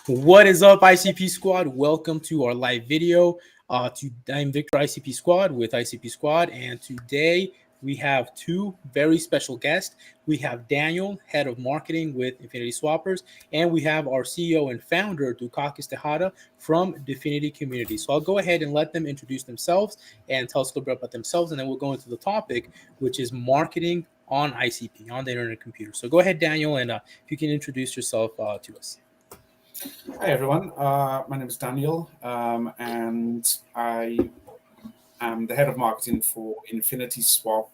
What is up, ICP Squad? Welcome to our live video. I'm Victor, ICP Squad with ICP Squad, and today we have two very special guests. We have Daniel, head of marketing with Infinity Swappers, and we have our CEO and founder, Dukakis Tejada, from Dfinity community. So I'll go ahead and let them introduce themselves and tell us a little bit about themselves, and then we'll go into the topic, which is marketing on ICP, on the internet computer. So go ahead, Daniel, and if you can introduce yourself to us. Hi everyone, my name is Daniel, and I am the head of marketing for Infinity Swap.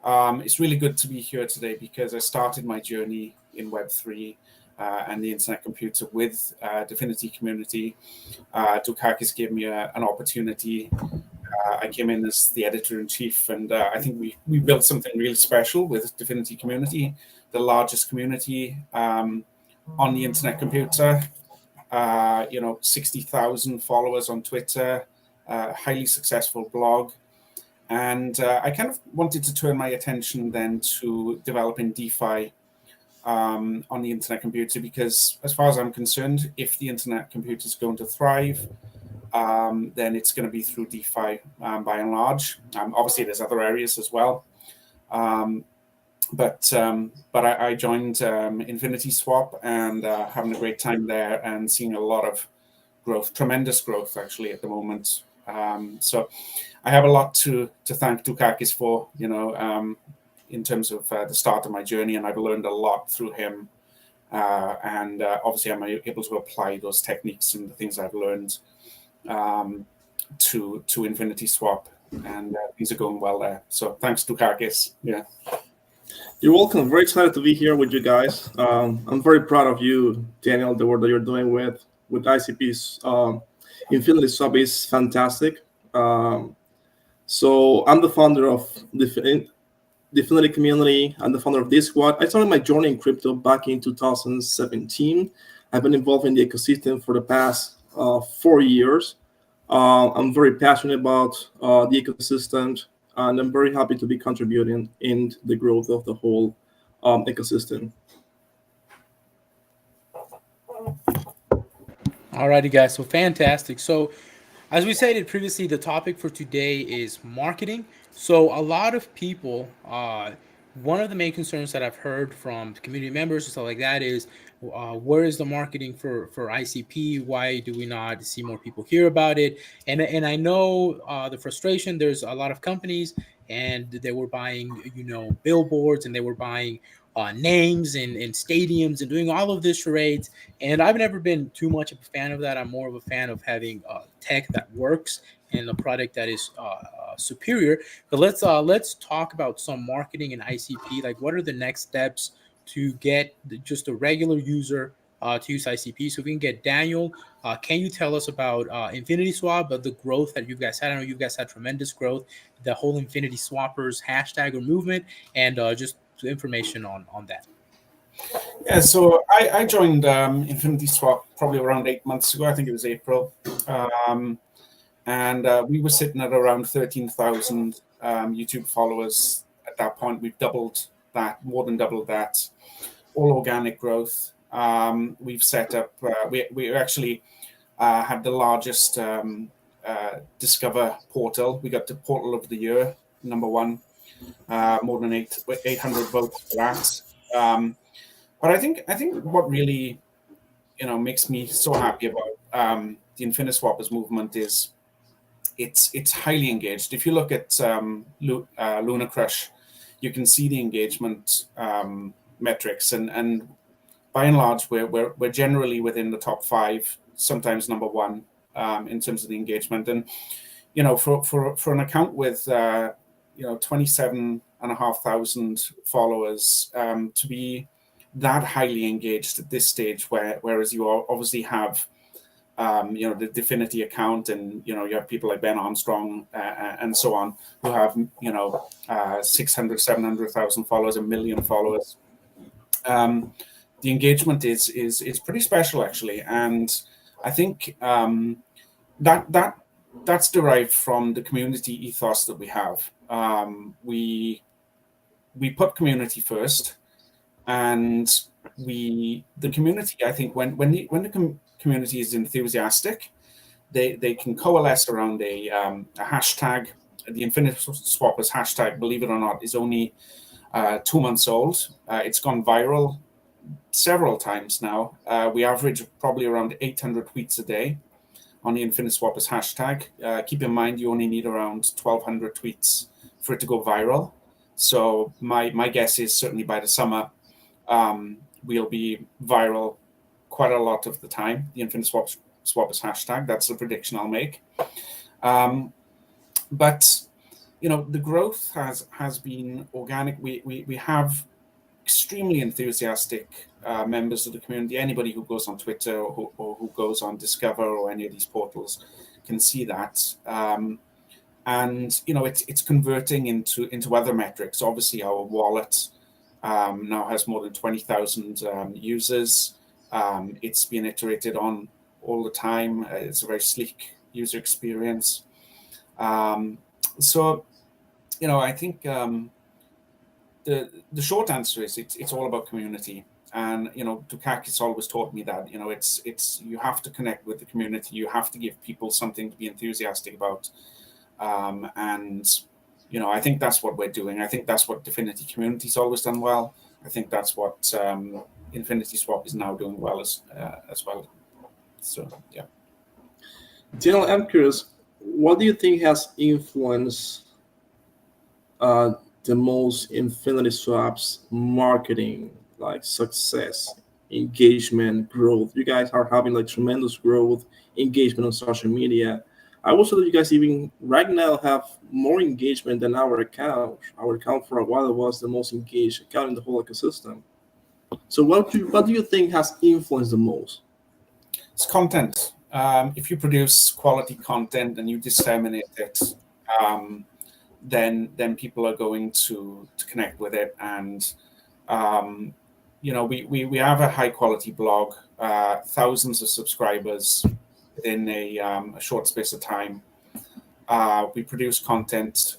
It's really good to be here today because I started my journey in Web3 and the internet computer with Dfinity community. Dukakis gave me an opportunity. I came in as the editor-in-chief, and I think we built something really special with Dfinity community, the largest community on the internet computer. 60,000 followers on Twitter, highly successful blog. And I kind of wanted to turn my attention then to developing DeFi on the internet computer, because as far as I'm concerned, if the internet computer is going to thrive, then it's going to be through DeFi by and large. Obviously, there's other areas as well. But I joined Infinity Swap and having a great time there and seeing a lot of growth, tremendous growth actually at the moment. So I have a lot to thank Dukakis for, in terms of the start of my journey, and I've learned a lot through him. And obviously I'm able to apply those techniques and the things I've learned to Infinity Swap, and things are going well there. So thanks, Dukakis. Yeah. You're welcome. Very excited to be here with you guys. I'm very proud of you, Daniel. The work that you're doing with ICP's Infinity Swap is fantastic. So I'm the founder of the Dfinity community. I'm the founder of this squad. I started my journey in crypto back in 2017. I've been involved in the ecosystem for the past 4 years. I'm very passionate about the ecosystem, and I'm very happy to be contributing in the growth of the whole ecosystem. All righty, guys. So fantastic. So as we stated previously, the topic for today is marketing. So a lot of people, one of the main concerns that I've heard from community members and stuff like that is, where is the marketing for ICP? Why do we not see more people hear about it? And I know the frustration. There's a lot of companies, and they were buying, billboards, and they were buying names and stadiums and doing all of this charades. And I've never been too much of a fan of that. I'm more of a fan of having tech that works and a product that is superior. But let's talk about some marketing and ICP. Like, what are the next steps to get just a regular user to use ICP? So we can get Daniel. Can you tell us about Infinity Swap, but the growth that you guys had? I know you guys had tremendous growth. The whole Infinity Swappers hashtag or movement, and just information on that. Yeah, so I joined Infinity Swap probably around 8 months ago. I think it was April. And we were sitting at around 13,000 YouTube followers at that point. We've doubled that, more than doubled that, all organic growth. We've set up, we actually had the largest Discover portal. We got the Portal of the Year, #1, more than 800 votes for that. But I think what really, makes me so happy about the Infinity Swappers movement is it's highly engaged. If you look at Luna Crush, you can see the engagement metrics, and by and large, we're generally within the top 5, sometimes #1 in terms of the engagement. And for an account with 27,500 followers, to be that highly engaged at this stage, whereas you obviously have the Dfinity account, and you have people like Ben Armstrong and so on, who have 600, 700,000 followers, 1 million followers. The engagement is pretty special actually, and I think that's derived from the community ethos that we have. We put community first, and the community, I think, when the community is enthusiastic, they can coalesce around a hashtag. The Infinity Swappers hashtag, believe it or not, is only 2 months old. It's gone viral several times now. We average probably around 800 tweets a day on the Infinity Swappers hashtag. Keep in mind, you only need around 1,200 tweets for it to go viral. So my guess is certainly by the summer, we'll be viral quite a lot of the time. The Infinity Swappers hashtag. That's the prediction I'll make. But the growth has been organic. We have extremely enthusiastic members of the community. Anybody who goes on Twitter or who goes on Discover or any of these portals can see that. And it's converting into other metrics. Obviously, our wallet now has more than 20,000 users. It's been iterated on all the time. It's a very sleek user experience. So, I think the short answer is it's all about community. And Dukakis always taught me that it's you have to connect with the community. You have to give people something to be enthusiastic about. And I think that's what we're doing. I think that's what Dfinity community's always done well. I think that's what Infinity Swap is now doing well as well. So yeah. Daniel, I'm curious, what do you think has influenced the most Infinity Swap's marketing, like success, engagement, growth? You guys are having like tremendous growth, engagement on social media. I also that you guys even right now have more engagement than our account. Our account for a while was the most engaged account in the whole ecosystem. So what do you think has influenced the most? It's content. If you produce quality content and you disseminate it, then people are going to connect with it. And we have a high quality blog, thousands of subscribers in a short space of time. We produce content,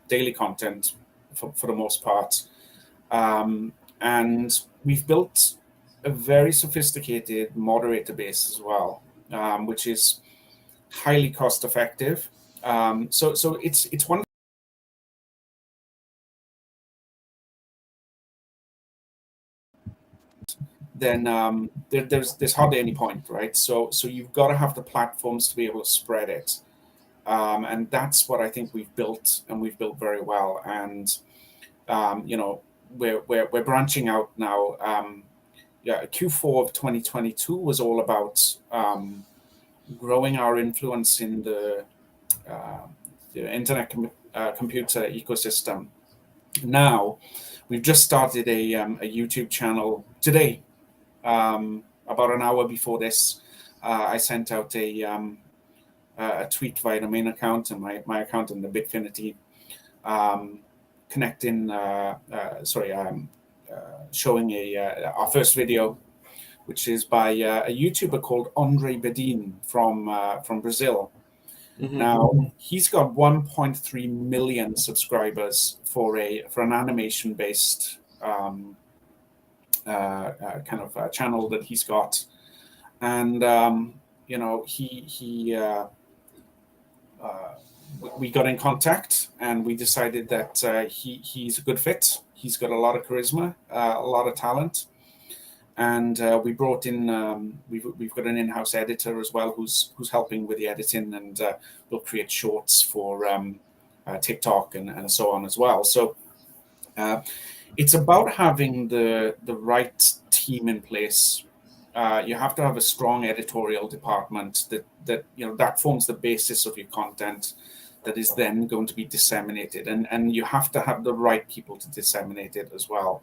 daily content for the most part. And we've built a very sophisticated moderator base as well, which is highly cost effective. So it's one. Then there's hardly any point, right? So you've got to have the platforms to be able to spread it, and that's what I think we've built, and we've built very well. And we're branching out now. Q4 of 2022 was all about growing our influence in the internet computer ecosystem. Now we've just started a YouTube channel today. About an hour before this, I sent out a tweet via the main account and my account in the Dfinity, connecting, showing our first video, which is by a YouTuber called Andre Bedin from Brazil. Mm-hmm. Now he's got 1.3 million subscribers for an animation based kind of channel that he's got, and we got in contact and we decided that he's a good fit. He's got a lot of charisma, a lot of talent, and we brought in. We've got an in-house editor as well who's helping with the editing, and we'll create shorts for TikTok and so on as well. So. It's about having the right team in place. You have to have a strong editorial department that forms the basis of your content that is then going to be disseminated, and you have to have the right people to disseminate it as well.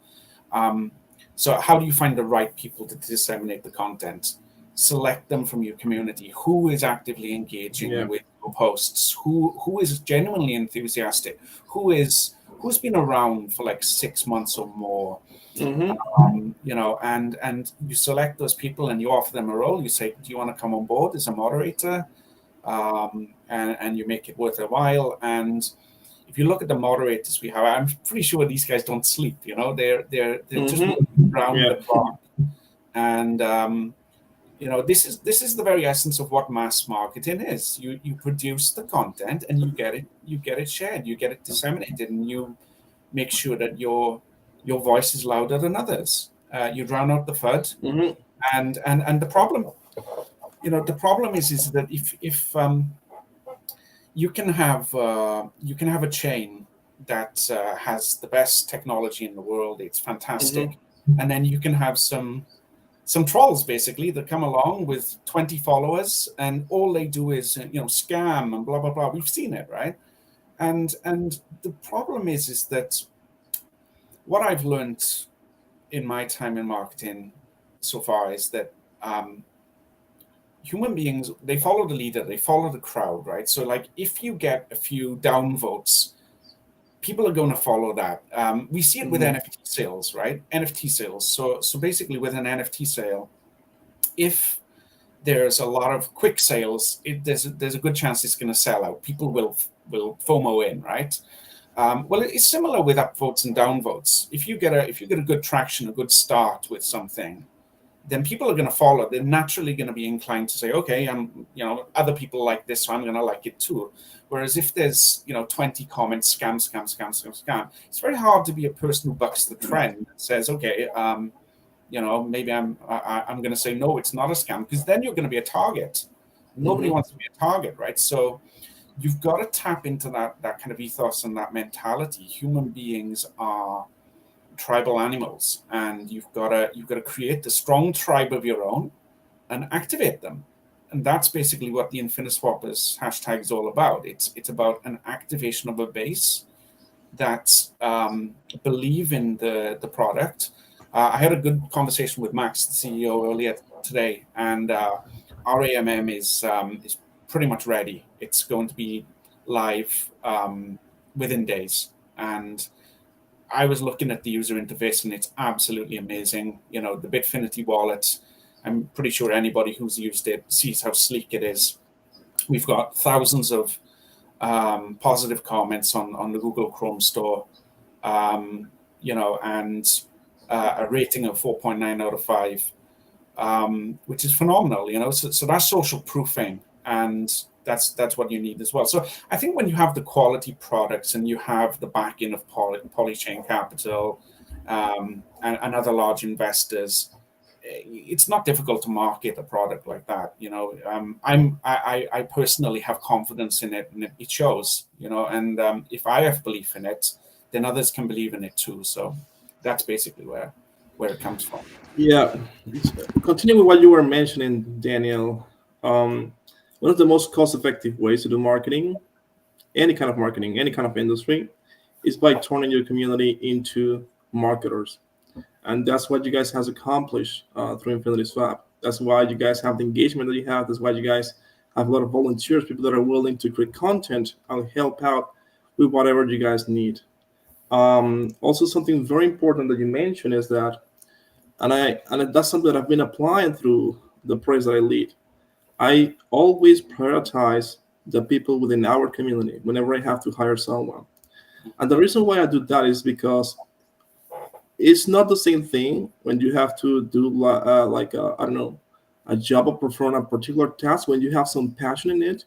So how do you find the right people to disseminate the content? Select them from your community. Who is actively engaging with your posts? Who is genuinely enthusiastic? Who's been around for like 6 months or more? Mm-hmm. And you select those people and you offer them a role. You say, do you want to come on board as a moderator? And you make it worth a while. And if you look at the moderators we have, I'm pretty sure these guys don't sleep. They're mm-hmm. just around the clock. And this is the very essence of what mass marketing is. You produce the content and you get it shared, you get it disseminated, and you make sure that your voice is louder than others. You drown out the FUD, and the problem, the problem is that if you can have a chain that has the best technology in the world, it's fantastic, and then you can have some trolls basically that come along with 20 followers, and all they do is scam and blah blah blah. We've seen it, right? And the problem is that what I've learned in my time in marketing so far is that human beings, they follow the leader, they follow the crowd, right? So like if you get a few downvotes, people are going to follow that. We see it with NFT sales, right? NFT sales. So basically with an NFT sale, if there's a lot of quick sales, there's a good chance it's going to sell out. People will FOMO in, right? Well, it's similar with upvotes and downvotes. If you get a good traction, a good start with something, then people are going to follow. They're naturally going to be inclined to say, okay, other people like this, so I'm going to like it too. Whereas if there's 20 comments, scam, it's very hard to be a person who bucks the trend and says, okay, maybe I'm going to say no, it's not a scam, because then you're going to be a target. Nobody wants to be a target, right? So you've got to tap into that kind of ethos and that mentality. Human beings are tribal animals, and you've got to create a strong tribe of your own and activate them. And that's basically what the Infiniswappers hashtag is all about. It's about an activation of a base that believe in the product. I had a good conversation with Max, the CEO, earlier today, and our AMM is pretty much ready. It's going to be live within days. And I was looking at the user interface, and it's absolutely amazing. The Dfinity wallet, I'm pretty sure anybody who's used it sees how sleek it is. We've got thousands of positive comments on the Google Chrome store, and a rating of 4.9 out of 5, which is phenomenal. So that's social proofing, and that's what you need as well. So I think when you have the quality products and you have the backing of Polychain Capital and other large investors, it's not difficult to market a product like that. I personally have confidence in it, and it shows. And if I have belief in it, then others can believe in it too. So that's basically where it comes from. Yeah, continue with what you were mentioning, Daniel. One of the most cost-effective ways to do marketing, any kind of industry, is by turning your community into marketers. And that's what you guys have accomplished through InfinitySwap. That's why you guys have the engagement that you have. That's why you guys have a lot of volunteers, people that are willing to create content and help out with whatever you guys need. Also, something very important that you mentioned is that, and that's something that I've been applying through the projects that I lead. I always prioritize the people within our community whenever I have to hire someone. And the reason why I do that is because it's not the same thing when you have to do a job or perform a particular task when you have some passion in it,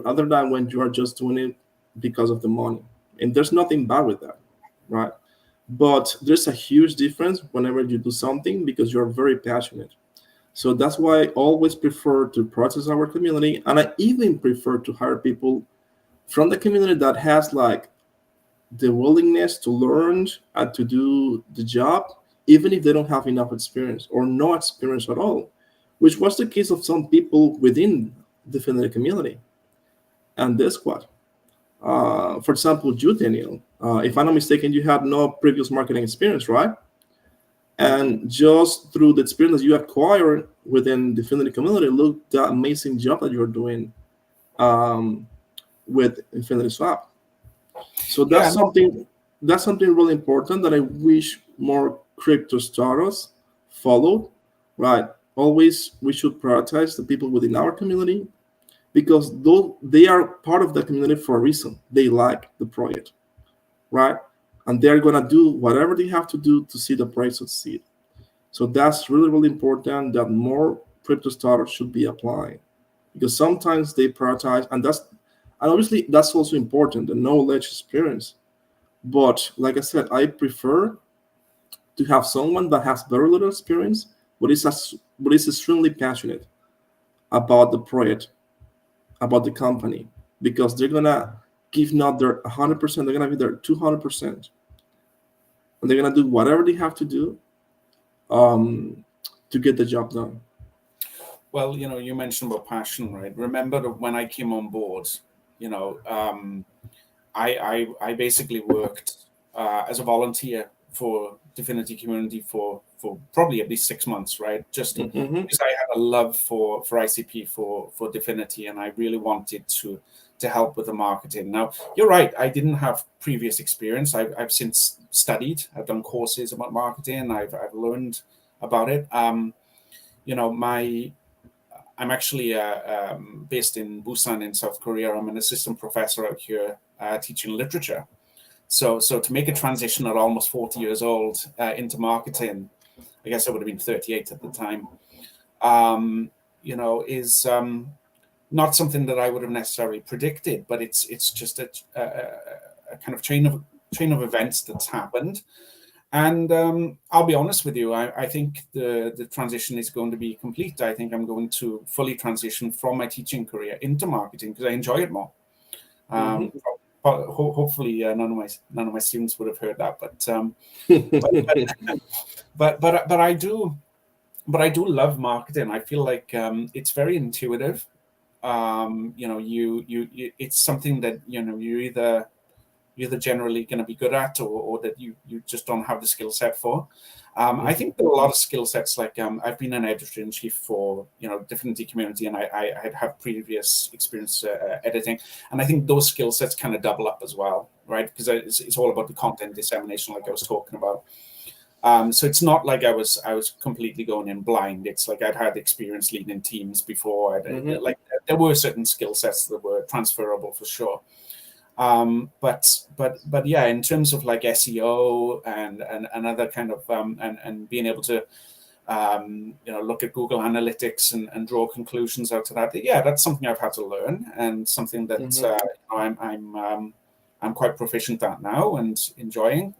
other than when you are just doing it because of the money. And there's nothing bad with that, right? But there's a huge difference whenever you do something because you're very passionate. So that's why I always prefer to process our community, and I even prefer to hire people from the community that has like the willingness to learn and to do the job, even if they don't have enough experience or no experience at all, which was the case of some people within the Dfinity community and this squad. For example, you, Daniel, if I'm not mistaken, you had no previous marketing experience, right? And just through the experience you acquired within the Dfinity community, look the amazing job that you're doing with InfinitySwap. So that's something really important that I wish more crypto startups followed, right? Always we should prioritize the people within our community because they are part of the community for a reason. They like the project, right? And they're going to do whatever they have to do to see the project succeed. So that's really, really important that more crypto startups should be applying, because sometimes they prioritize, and obviously that's also important, the knowledge experience. But like I said, I prefer to have someone that has very little experience, but is extremely passionate about the project, about the company, because they're gonna give not their 100%, they're gonna be their 200%, and they're gonna do whatever they have to do to get the job done. Well, you mentioned about passion, right? Remember that when I came on board, I basically worked as a volunteer for Dfinity community for probably at least 6 months, right? Just because I had a love for ICP for Dfinity, and I really wanted to help with the marketing. Now, you're right, I didn't have previous experience. I've since studied, I've done courses about marketing, I've learned about it. I'm actually based in Busan in South Korea. I'm an assistant professor out here teaching literature. So to make a transition at almost 40 years old into marketing, I guess I would have been 38 at the time, is not something that I would have necessarily predicted, but it's just a kind of chain of events that's happened. And I'll be honest with you, I think the transition is going to be complete. I think I'm going to fully transition from my teaching career into marketing because I enjoy it more. Hopefully, none of my students would have heard that, but I do love marketing. I feel like it's very intuitive. It's something that you're either generally going to be good at or that you just don't have the skill set for. I think there are a lot of skill sets, like I've been an editor-in-chief for Dfinity community, and I have previous experience editing, and I think those skill sets kind of double up as well, right? Because it's all about the content dissemination, like I was talking about. So it's not like I was completely going in blind. It's like I'd had experience leading teams before. Like there were certain skill sets that were transferable for sure. But yeah, in terms of like SEO and other kind of and being able to look at Google Analytics and draw conclusions out of that, yeah, that's something I've had to learn, and something that I'm quite proficient at now and enjoying.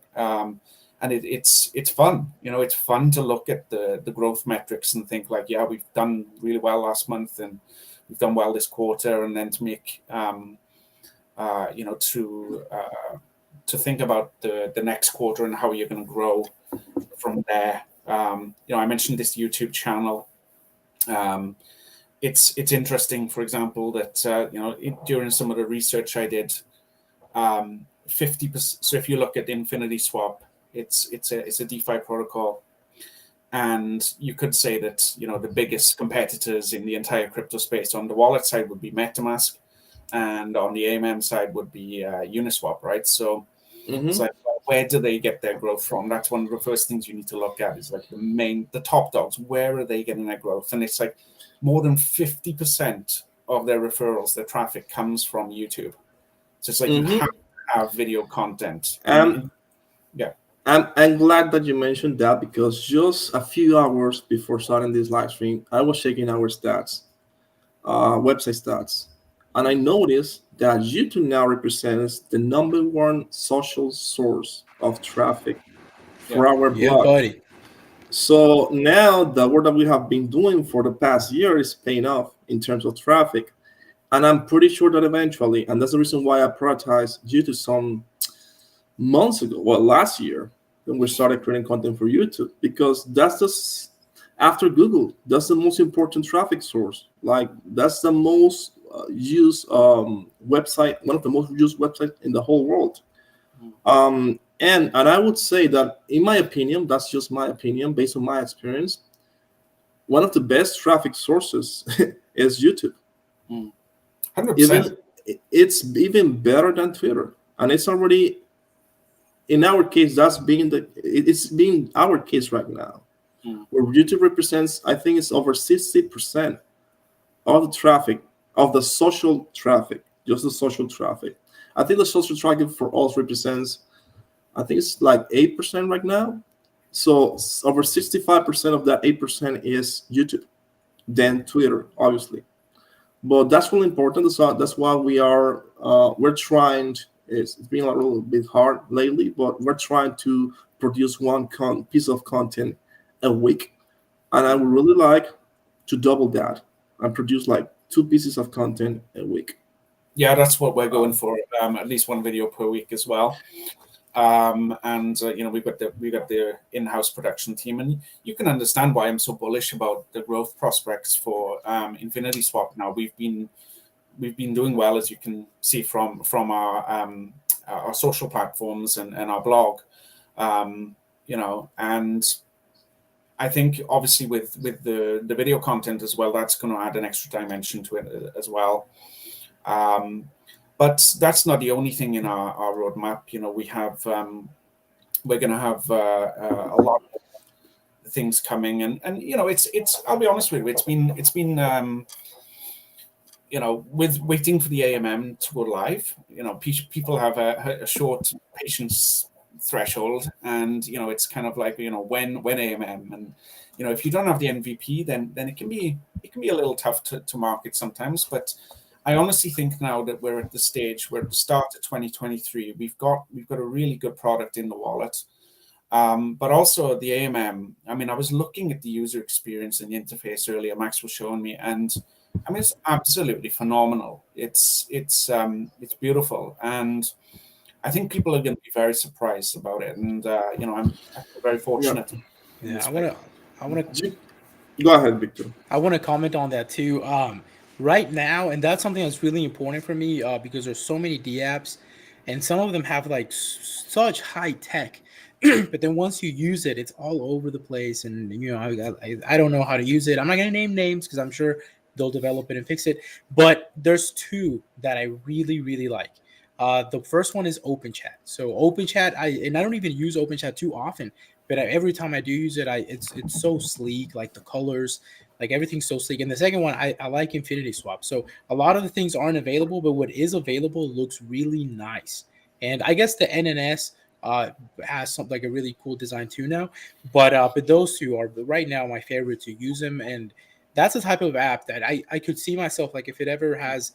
And it's fun, it's fun to look at the growth metrics and think like, yeah, we've done really well last month and we've done well this quarter, and then to make to think about the next quarter and how you're going to grow from there. I mentioned this YouTube channel. It's interesting, for example, that during some of the research I did, 50%. So if you look at Infinity Swap, it's a DeFi protocol, and you could say that the biggest competitors in the entire crypto space on the wallet side would be MetaMask, and on the AMM side would be Uniswap, right? So it's like, where do they get their growth from? That's one of the first things you need to look at, is like the top dogs. Where are they getting their growth? And it's like more than 50% of their referrals, their traffic, comes from YouTube. So it's like you have to have video content. Yeah. I'm glad that you mentioned that, because just a few hours before starting this live stream, I was checking our stats, website stats, and I noticed that YouTube now represents the #1 social source of traffic for our blog. Yeah, buddy. So now the work that we have been doing for the past year is paying off in terms of traffic. And I'm pretty sure that eventually, and that's the reason why I prioritized YouTube some months ago, last year, when we started creating content for YouTube, because that's just, after Google, that's the most important traffic source. Like, that's the most used website, one of the most used websites in the whole world. And I would say that, in my opinion, that's just my opinion based on my experience, one of the best traffic sources is YouTube. 100%. It's even better than Twitter, and it's already, in our case, it's being our case right now, where YouTube represents, I think it's over 60% of the traffic, of the social traffic, just the social traffic. I think the social traffic for us represents, I think it's like 8% right now. So over 65% of that 8% is YouTube. than Twitter, obviously. But that's really important. That's why we're trying. It's been a little bit hard lately, but we're trying to produce one piece of content a week, and I would really like to double that and produce like 2 pieces of content a week. Yeah, that's what we're going for. At least one video per week as well. And we've got the in-house production team, and you can understand why I'm so bullish about the growth prospects for Infinity Swap. Now we've been doing well, as you can see from our social platforms and our blog, and I think obviously with the video content as well, that's going to add an extra dimension to it as well. But that's not the only thing in our roadmap. We're going to have a lot of things coming, and it's I'll be honest with you, it's been with waiting for the AMM to go live. People have a short patience threshold, and it's kind of like when AMM, and if you don't have the MVP, then it can be a little tough to market sometimes. But I honestly think now that we're at the stage, we're at the start of 2023. We've got a really good product in the wallet, but also the AMM. I mean, I was looking at the user experience and the interface earlier. Max was showing me, and I mean, it's absolutely phenomenal. It's beautiful, and I think people are going to be very surprised about it. And I'm very fortunate. Yeah, I want to. Go ahead, Victor. I want to comment on that too. Right now, and that's something that's really important for me because there's so many D apps, and some of them have like such high tech, but then once you use it, it's all over the place. And I don't know how to use it. I'm not gonna name names because I'm sure they'll develop it and fix it. But there's 2 that I really really like. The first one is OpenChat. So OpenChat, I don't even use OpenChat too often, but every time I do use it, it's so sleek, like the colors, like everything's so sleek. And the second one, I like Infinity Swap. So a lot of the things aren't available, but what is available looks really nice. And I guess the NNS has something like a really cool design too now. But those 2 are right now my favorite to use them. And that's the type of app that I could see myself, like if it ever has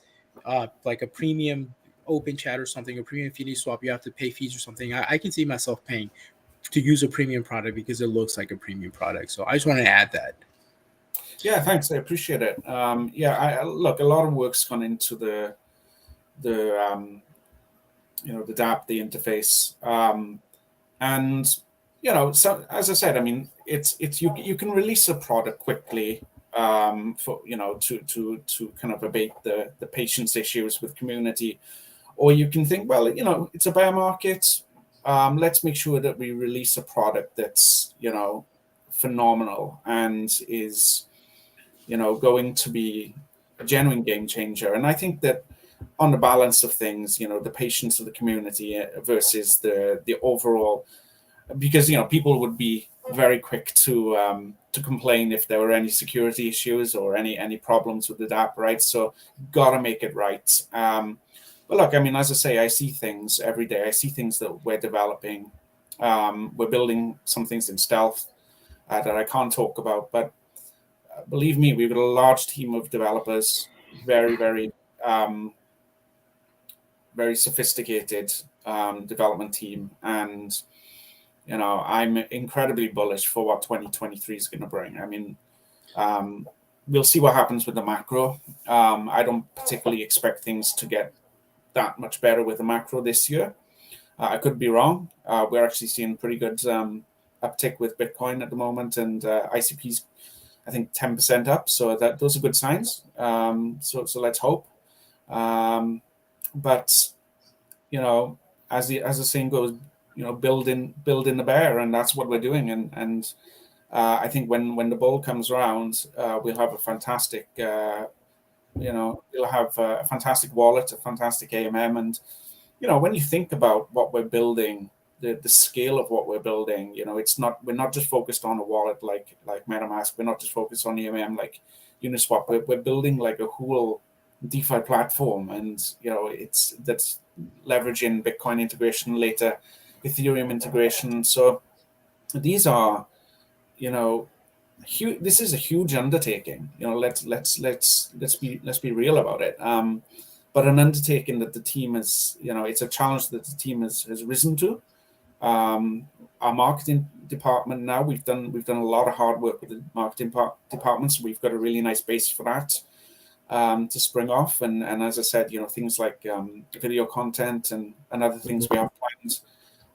like a premium open chat or something, a premium Infinity Swap, you have to pay fees or something. I can see myself paying to use a premium product because it looks like a premium product. So I just want to add that. Yeah, thanks. I appreciate it. Look, a lot of work's gone into the DApp, the interface, and so as I said, I mean, it's you can release a product quickly for to kind of abate the patience issues with community, or you can think, well, it's a bear market. Let's make sure that we release a product that's phenomenal and is going to be a genuine game changer. And I think that on the balance of things, the patience of the community versus the overall, because people would be very quick to complain if there were any security issues or any problems with the DApp, right? So gotta make it right. But look, I mean, as I say, I see things every day. I see things that we're developing. We're building some things in stealth that I can't talk about, but believe me, we've got a large team of developers, very, very, very sophisticated development team, and I'm incredibly bullish for what 2023 is going to bring. I mean, we'll see what happens with the macro. I don't particularly expect things to get that much better with the macro this year. I could be wrong. We're actually seeing pretty good uptick with Bitcoin at the moment, and ICP's, I think, 10% up. So those are good signs. So let's hope. But as the saying goes, building the bear, and that's what we're doing. And I think when the bull comes around, we'll have a fantastic, we'll have a fantastic wallet, a fantastic AMM, and when you think about what we're building, the scale of what we're building, we're not just focused on a wallet like MetaMask. We're not just focused on EMM like Uniswap. We're building like a whole DeFi platform, and that's leveraging Bitcoin integration, later Ethereum integration. So these are this is a huge undertaking. Let's be real about it. But an undertaking that the team is, it's a challenge that the team has risen to. Our marketing department now, we've done a lot of hard work with the marketing department, so we've got a really nice base for that to spring off. And as I said, things like video content and other things we have planned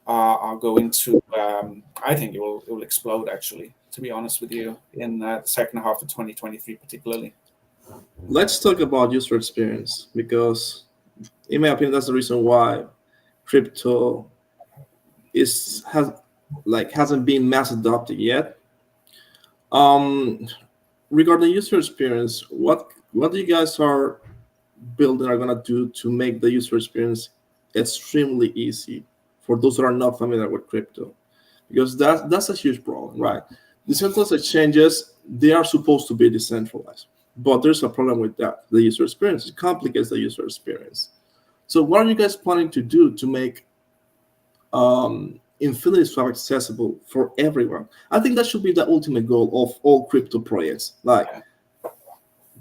are going to. I think it will explode, actually, to be honest with you, in the second half of 2023 particularly. Let's talk about user experience, because in my opinion that's the reason why crypto hasn't been mass adopted yet. Regarding user experience, what you guys are building are gonna do to make the user experience extremely easy for those that are not familiar with crypto? Because that's a huge problem, right? Decentralized exchanges, they are supposed to be decentralized, but there's a problem with that. The user experience, it complicates the user experience. So what are you guys planning to do to make Infinity Swap accessible for everyone? I think that should be the ultimate goal of all crypto projects. Like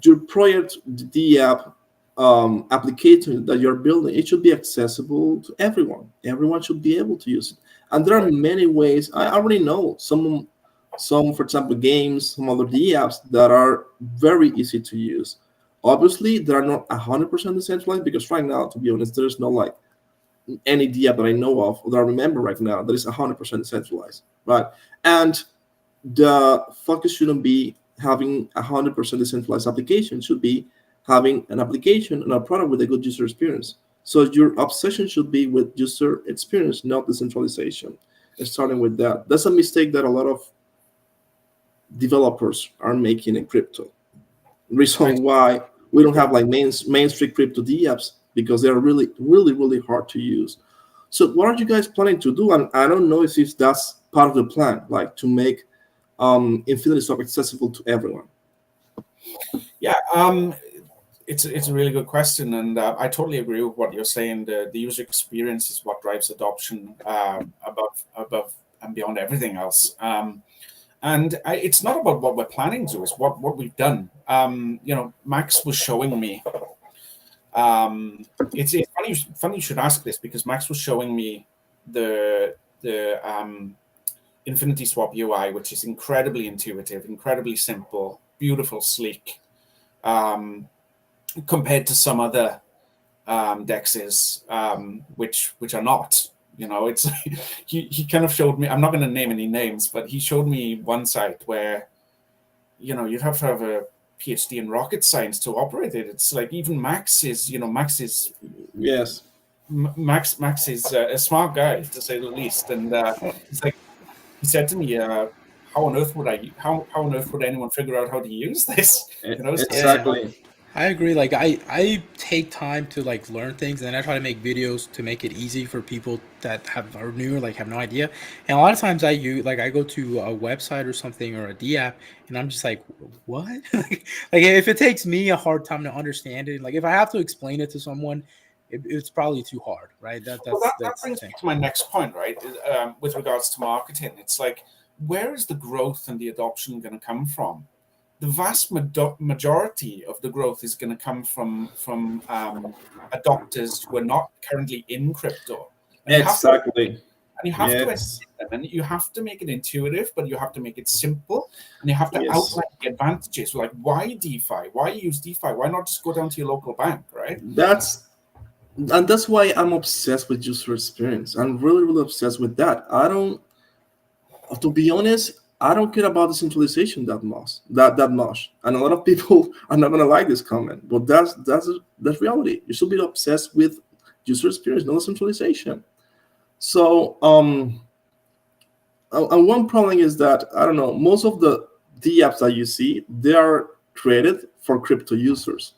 your project, the app, application that you're building, it should be accessible to everyone. Everyone should be able to use it. And there are many ways. I already know some, for example, games, some other D apps that are very easy to use. Obviously, they are not 100% decentralized, because right now, to be honest, there's no like any D app that I know of or that I remember right now that is 100% decentralized, right? And the focus shouldn't be having 100% decentralized application. It should be having an application and a product with a good user experience. So your obsession should be with user experience, not decentralization. And starting with that, that's a mistake that a lot of developers are making in crypto. Reason why we don't have like mainstream crypto D apps, because they're really, really, really hard to use. So what are you guys planning to do? And I don't know if that's part of the plan, like to make Infinity Swap accessible to everyone. Yeah, it's a really good question, and I totally agree with what you're saying. The user experience is what drives adoption above and beyond everything else. And it's not about what we're planning to, it's what we've done. Max was showing me. It's funny you should ask this, because Max was showing me the Infinity Swap UI, which is incredibly intuitive, incredibly simple, beautiful, sleek, compared to some other dexes, which are not. It's he kind of showed me. I'm not going to name any names, but he showed me one site where you'd have to have a PhD in rocket science to operate it. It's like even Max is yes. Max is a smart guy, to say the least, and it's like he said to me, how on earth would anyone figure out how to use this? Exactly. I agree. Like I take time to like learn things, and then I try to make videos to make it easy for people that are new or like have no idea. And a lot of times I go to a website or something or a D app, and I'm just like, what? like if it takes me a hard time to understand it, like if I have to explain it to someone, it's probably too hard, right? That brings me to my next point, right? With regards to marketing, it's like, where is the growth and the adoption going to come from? The vast majority of the growth is going to come from adopters who are not currently in crypto. And exactly. You have to educate them, and you have to make it intuitive, but you have to make it simple, and you have to outline the advantages. Like, why DeFi? Why use DeFi? Why not just go down to your local bank, right? That's why I'm obsessed with user experience. I'm really, really obsessed with that. To be honest, I don't care about decentralization that much. And a lot of people are not gonna like this comment, but that's reality. You should be obsessed with user experience, not decentralization. So and one problem is that, I don't know, most of the D apps that you see, they are created for crypto users.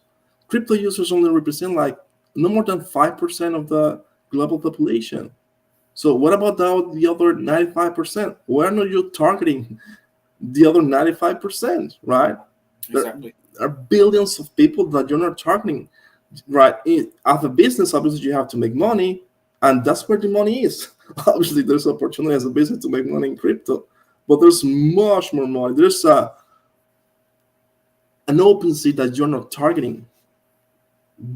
Crypto users only represent like no more than 5% of the global population. So what about the other 95%? Why are you targeting the other 95%, right? Exactly. There are billions of people that you're not targeting, right? As a business, obviously, you have to make money, and that's where the money is. Obviously, there's opportunity as a business to make money in crypto, but there's much more money. There's a an OpenSea that you're not targeting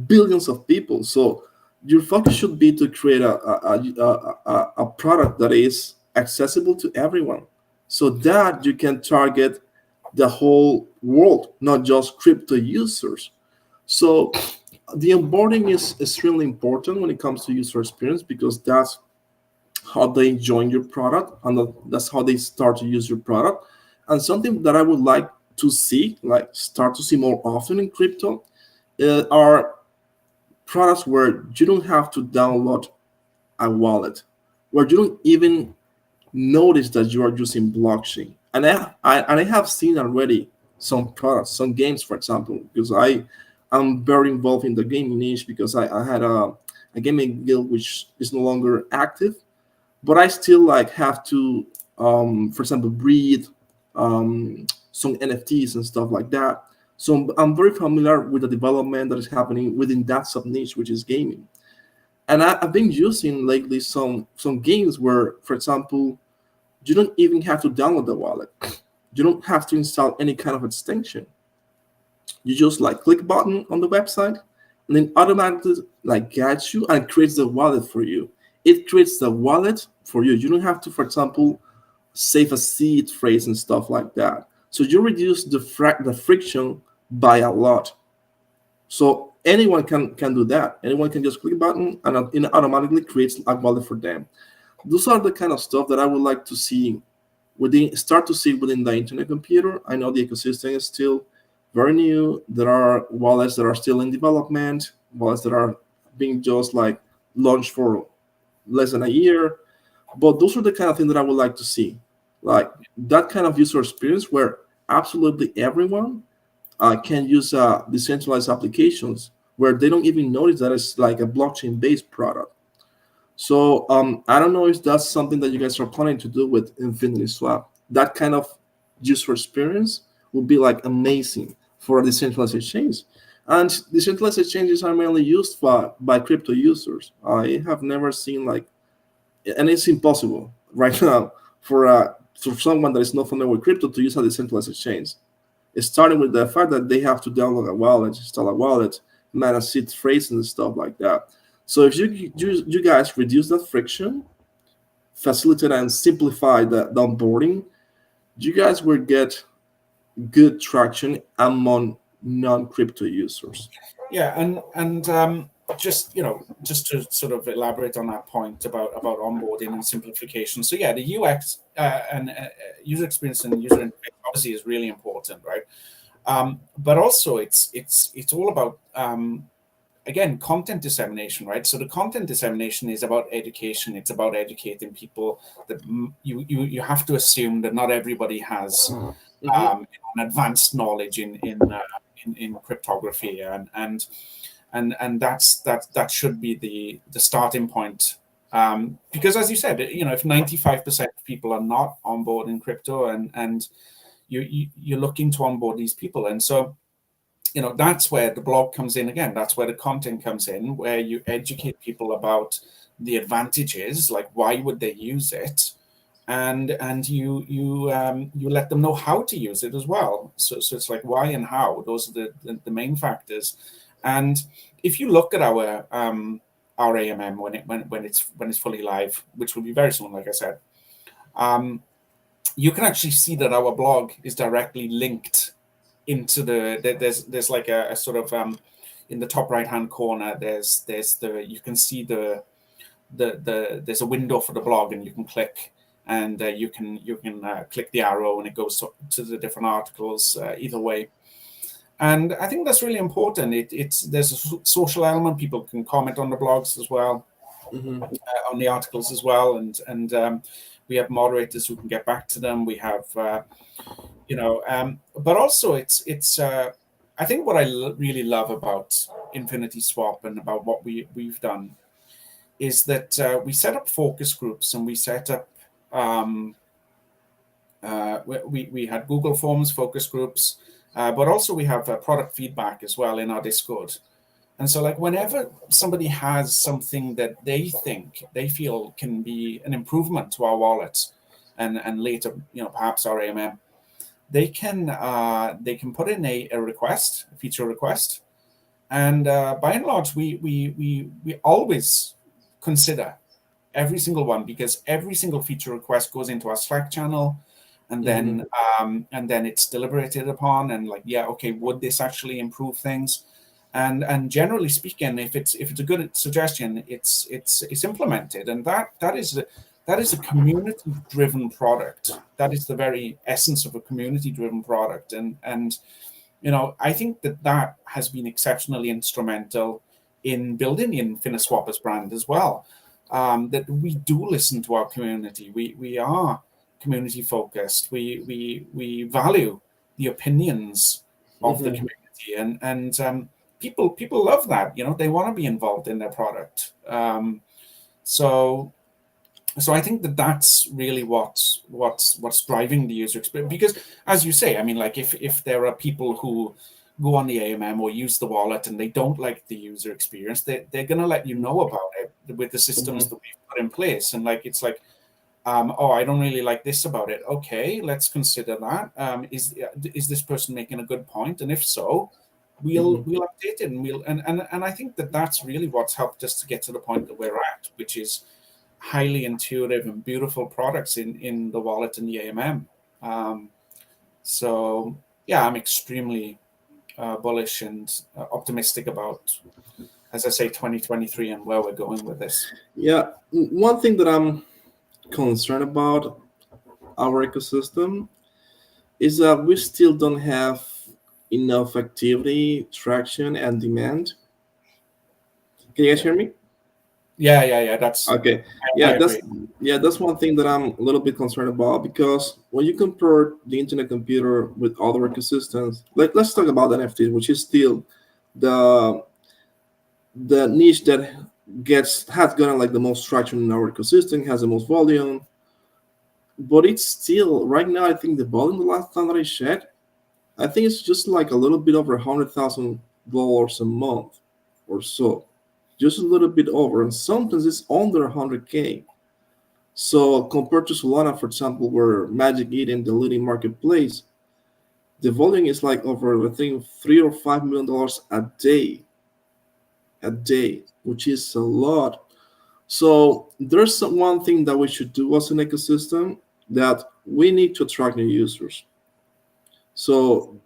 billions of people. So your focus should be to create a product that is accessible to everyone, so that you can target the whole world, not just crypto users. So the onboarding is extremely important when it comes to user experience, because that's how they join your product, and that's how they start to use your product. And something that I would like to see, like start to see more often in crypto, are products where you don't have to download a wallet, where you don't even notice that you are using blockchain. And I have seen already some products, some games, for example, because am very involved in the gaming niche, because I had a gaming guild which is no longer active, but I still like have to, for example, breed some NFTs and stuff like that. So I'm very familiar with the development that is happening within that sub niche, which is gaming. And I've been using lately some games where, for example, you don't even have to download the wallet. You don't have to install any kind of extension. You just like click a button on the website, and then automatically like guides you and creates the wallet for you. It creates the wallet for you. You don't have to, for example, save a seed phrase and stuff like that. So you reduce the friction by a lot. So anyone can do that. Anyone can just click a button, and it automatically creates a wallet for them. Those are the kind of stuff that I would like to see start to see within the internet computer. I know the ecosystem is still very new. There are wallets that are still in development, wallets that are being just like launched for less than a year. But those are the kind of thing that I would like to see, like that kind of user experience where absolutely everyone can use decentralized applications, where they don't even notice that it's like a blockchain-based product. So I don't know if that's something that you guys are planning to do with Infinity Swap. That kind of user experience would be like amazing for a decentralized exchange. And decentralized exchanges are mainly used by crypto users. I have never seen like, and it's impossible right now for someone that is not familiar with crypto to use a decentralized exchange. It's starting with the fact that they have to download a wallet, install a wallet, manage seed phrases and stuff like that. So if you guys reduce that friction, facilitate and simplify the onboarding, you guys will get good traction among non-crypto users. Yeah, and just just to sort of elaborate on that point about onboarding and simplification. So yeah, the UX and user experience and user interface obviously is really important, right? But also it's all about again, content dissemination, right? So the content dissemination is about education. It's about educating people that you have to assume that not everybody has an advanced knowledge in cryptography, and that should be the starting point. Because as you said, if 95% of people are not on board in crypto, and you're looking to onboard these people, and so that's where the blog comes in again. That's where the content comes in, where you educate people about the advantages, like why would they use it, and you let them know how to use it as well. So it's like why and how. Those are the main factors. And if you look at our AMM when it's fully live, which will be very soon, like I said, you can actually see that our blog is directly linked into there's like a sort of in the top right hand corner there's you can see there's a window for the blog, and you can click, and you can click the arrow, and it goes to the different articles either way. And I think that's really important. There's a social element. People can comment on the blogs as well, on the articles as well, and we have moderators who can get back to them. We have but also it's I think what I really love about Infinity Swap and about what we've done is that we set up focus groups, and we set up we had Google Forms focus groups, but also we have product feedback as well in our Discord. And so like whenever somebody has something that they feel can be an improvement to our wallet, and later perhaps our AMM, they can put in a request, a feature request, and by and large, we always consider every single one, because every single feature request goes into our Slack channel, and then it's deliberated upon, and like, yeah, okay, would this actually improve things? And generally speaking, if it's a good suggestion, it's implemented, and that is a community driven product. That is the very essence of a community driven product, and I think that has been exceptionally instrumental in building the Infiniswapper's brand as well. That we do listen to our community. We are community focused. We value the opinions of the community, and people love that. They want to be involved in their product. So I think that's really what's driving the user experience. Because, as you say, I mean, like if there are people who go on the AMM or use the wallet and they don't like the user experience, they're going to let you know about it with the systems that we've put in place. And like, it's like, oh, I don't really like this about it. Okay, let's consider that. Is this person making a good point? And if so, we'll update it, and I think that's really what's helped us to get to the point that we're at, which is highly intuitive and beautiful products in the wallet and the AMM. So yeah, I'm extremely bullish and optimistic about, as I say, 2023 and where we're going with this. Yeah, one thing that I'm concerned about our ecosystem is that we still don't have enough activity, traction, and demand. Can you guys hear me? Yeah. That's okay. That's one thing that I'm a little bit concerned about, because when you compare the internet computer with other ecosystems, let's talk about NFTs, which is still the niche that has gotten like the most traction in our ecosystem, has the most volume, but it's still right now. I think the volume, the last time that I checked, I think it's just like a little bit over $100,000 a month or so, just a little bit over, and sometimes it's under 100K. So compared to Solana, for example, where Magic Eden, the leading marketplace, the volume is like over, I think, $3 or $5 million a day, which is a lot. So there's one thing that we should do as an ecosystem, that we need to attract new users. So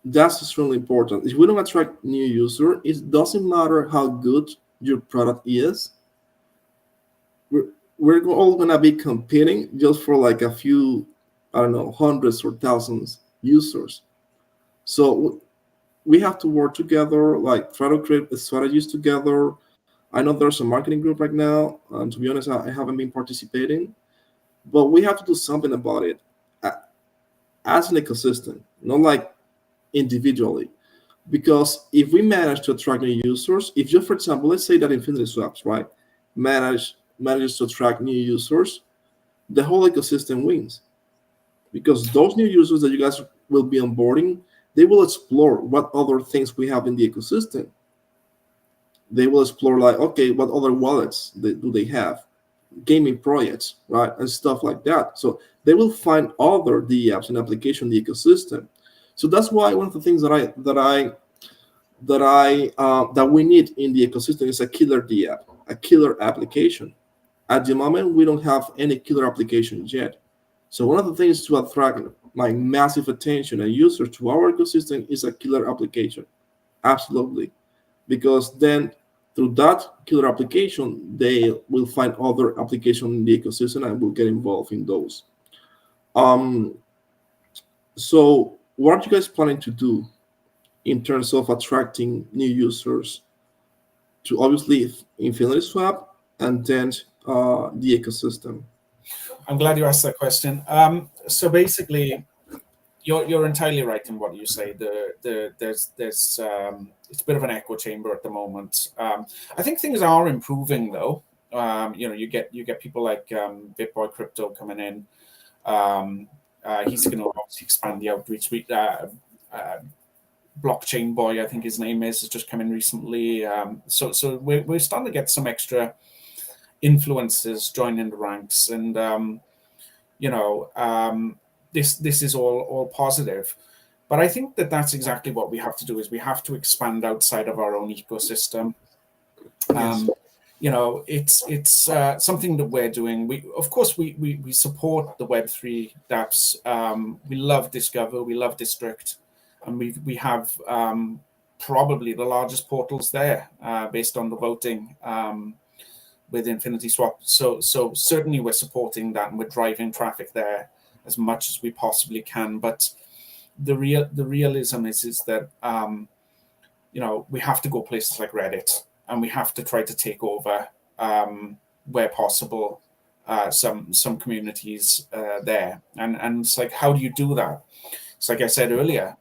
that's extremely important. If we don't attract new users, it doesn't matter how good your product is. We're all gonna be competing just for like a few, I don't know, hundreds or thousands users. So we have to work together, like try to create strategies together. I know there's a marketing group right now. To be honest, I haven't been participating, but we have to do something about it as an ecosystem, not like individually. Because if we manage to attract new users, if you, for example, let's say that Infinity Swaps, right, manages to attract new users, the whole ecosystem wins. Because those new users that you guys will be onboarding, they will explore what other things we have in the ecosystem. They will explore like, okay, what other wallets do they have, gaming projects, right, and stuff like that. So they will find other DApps and application in the ecosystem. So that's why one of the things that we need in the ecosystem is a killer DApp, a killer application. At the moment, we don't have any killer applications yet. So one of the things to attract my massive attention and users to our ecosystem is a killer application. Absolutely. Because then through that killer application, they will find other applications in the ecosystem and will get involved in those. So what are you guys planning to do in terms of attracting new users to obviously Infinity Swap and then the ecosystem? I'm glad you asked that question. So basically, you're entirely right in what you say. There's it's a bit of an echo chamber at the moment. I think things are improving though. You get people like BitBoy Crypto coming in. He's going to obviously expand the outreach. Blockchain Boy, I think his name is, has just come in recently. So we're starting to get some extra influencers joining the ranks, and this is all positive. But I think that's exactly what we have to do, is we have to expand outside of our own ecosystem. Yes. It's something that we're doing. We support the Web3 dApps. We love Discover, we love District, and we have probably the largest portals there based on the voting with Infinity Swap. So certainly we're supporting that, and we're driving traffic there as much as we possibly can. But the realism is that we have to go places like Reddit, and we have to try to take over where possible some communities there. And it's like, how do you do that? It's like I said earlier,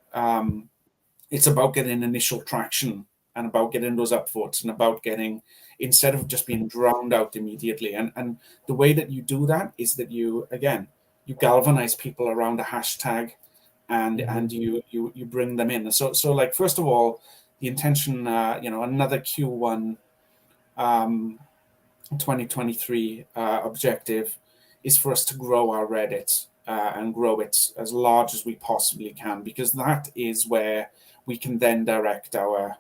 it's about getting initial traction, and about getting those upvotes, and about getting, instead of just being drowned out immediately. And the way that you do that is that you galvanize people around a hashtag, and you bring them in. So like, first of all, the intention, another Q1 2023 objective is for us to grow our Reddit and grow it as large as we possibly can, because that is where we can then direct our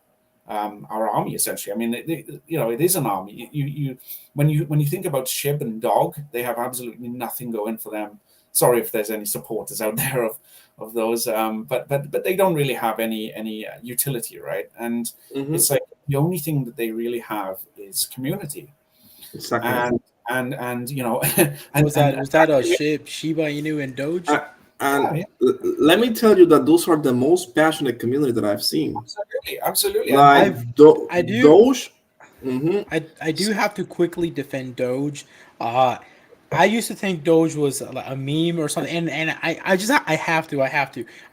army, essentially. I mean, it is an army. You when you think about Shib and Dog, they have absolutely nothing going for them. Sorry if there's any supporters out there of those, but they don't really have any utility, right? And it's like the only thing that they really have is community. Exactly. And and and was that a Shiba Inu and Doge? Let me tell you that those are the most passionate community that I've seen. Absolutely. Like Doge. I do have to quickly defend Doge. I used to think Doge was a meme or something, and I have to. I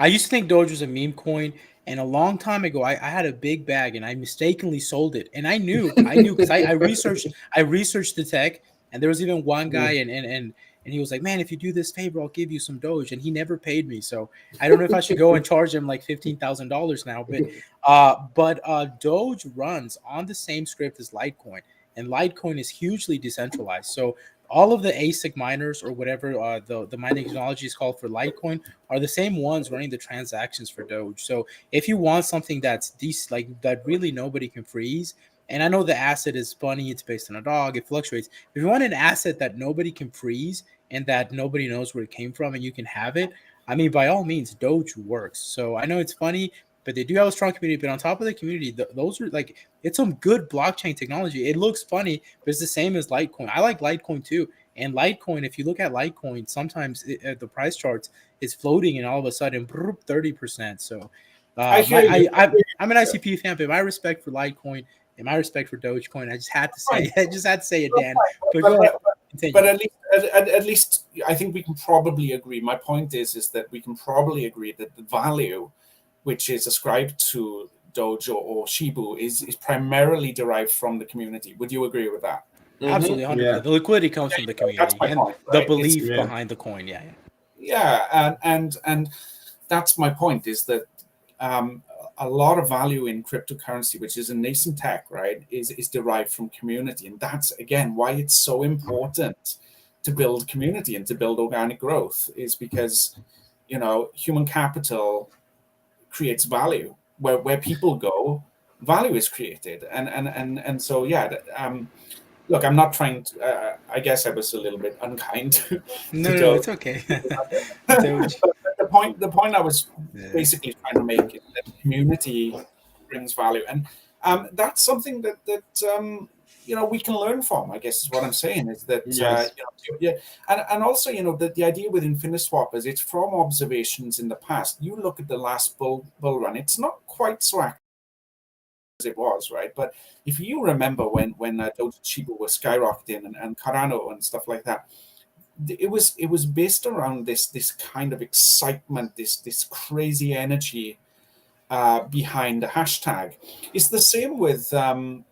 used to think Doge was a meme coin, and a long time ago, I had a big bag, and I mistakenly sold it, and I knew because I researched the tech, and there was even one guy, and he was like, man, if you do this favor, I'll give you some Doge, and he never paid me, so I don't know if I should go and charge him like $15,000 now, but Doge runs on the same script as Litecoin, and Litecoin is hugely decentralized, so all of the ASIC miners, or whatever the mining technology is called for Litecoin, are the same ones running the transactions for Doge. So if you want something that's like that really nobody can freeze, and I know the asset is funny, it's based on a dog, it fluctuates. If you want an asset that nobody can freeze and that nobody knows where it came from and you can have it, I mean, by all means, Doge works. So I know it's funny, but they do have a strong community. But on top of the community, those are like, it's some good blockchain technology. It looks funny, but it's the same as Litecoin. I like Litecoin too. And Litecoin, if you look at Litecoin, sometimes the price charts is floating, and all of a sudden, 30%. So I'm an ICP fan, but my respect for Litecoin and my respect for Dogecoin, I just had to say, it, Dan. But at least I think we can probably agree. My point is that we can probably agree that the value which is ascribed to Doge or Shibu is primarily derived from the community. Would you agree with that? Absolutely, 100%. Yeah. The liquidity comes from the community. That's my point, right? The belief behind the coin. And that's my point, is that a lot of value in cryptocurrency, which is a nascent tech, right, is derived from community. And that's, again, why it's so important to build community and to build organic growth, is because, human capital creates value. Where people go, value is created. And so, look, I'm not trying to, I guess I was a little bit unkind. No, it's okay. But the point I was basically trying to make is that community brings value. And that's something that we can learn from, I guess is what I'm saying, is that, and also, the idea with Infiniswap is it's from observations in the past. You look at the last bull run, it's not quite so active as it was, right? But if you remember when Doge Shiba was skyrocketing and Cardano and stuff like that, it was based around this kind of excitement, this crazy energy behind the hashtag. It's the same with the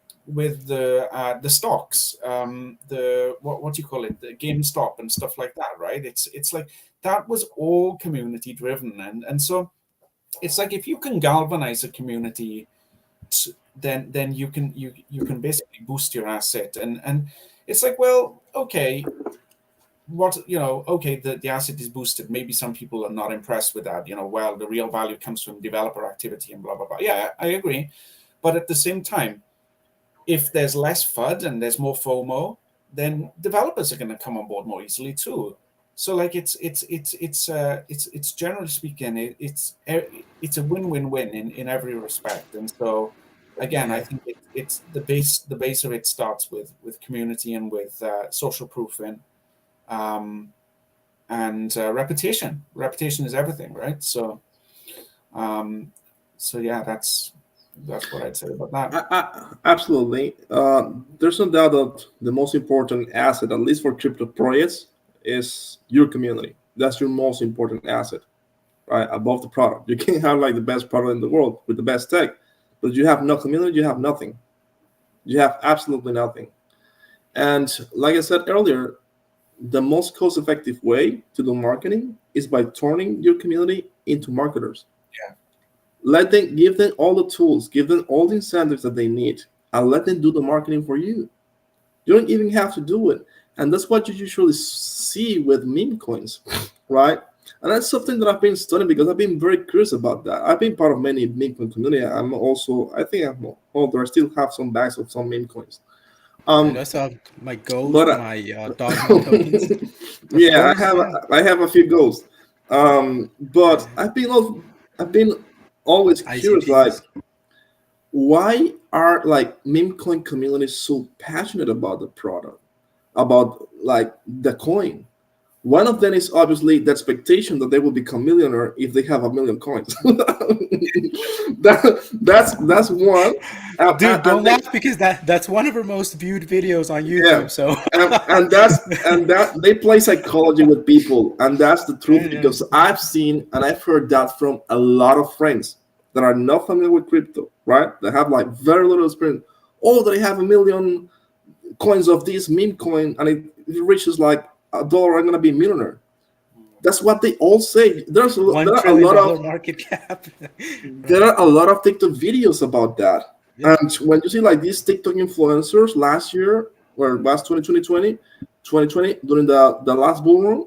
stocks, what do you call it, the GameStop and stuff like that, right? It's like that was all community driven, and so it's like, if you can galvanize a community, then you can basically boost your asset, and it's like, well, okay, okay, the asset is boosted. Maybe some people are not impressed with that. Well, the real value comes from developer activity and blah, blah, blah. Yeah, I agree. But at the same time, if there's less FUD and there's more FOMO, then developers are going to come on board more easily too. So like it's generally speaking, it's a win-win-win in every respect. And so again, I think it's the base of it starts with community and with social proofing, and reputation. Reputation is everything, right? So yeah, that's what I'd say about that. Absolutely. There's no doubt that the most important asset, at least for crypto projects, is your community. That's your most important asset, right? Above the product. You can have like the best product in the world with the best tech, but you have no community, you have nothing. You have absolutely nothing. And like I said earlier, the most cost-effective way to do marketing is by turning your community into marketers. Yeah. Let them, give them all the tools, give them all the incentives that they need, and let them do the marketing for you. You don't even have to do it. And that's what you usually see with meme coins, right? And that's something that I've been studying because I've been very curious about that. I've been part of many meme coin community. I think I'm older. I still have some bags of some meme coins. I just have my ghost, But my dogma tokens. Of yeah, course, yeah. I have a few ghosts. But I've been always curious, like, ICPs. why are like meme coin communities so passionate about the product, about like the coin? One of them is obviously the expectation that they will become millionaire if they have 1 million coins. That's one. Dude, And don't they, laugh because that's one of our most viewed videos on yeah, YouTube. So and that they play psychology with people, and that's the truth yeah. because I've seen and I've heard that from a lot of friends that are not familiar with crypto, right? They have like very little experience. Oh, they have 1 million coins of this meme coin, and it reaches like $1, I'm gonna be a millionaire. That's what they all say. one There are a trillion lot dollar of market cap. there Right. are a lot of TikTok videos about that. Yeah. And when you see like these TikTok influencers last year, or last 2020, during the last bull run,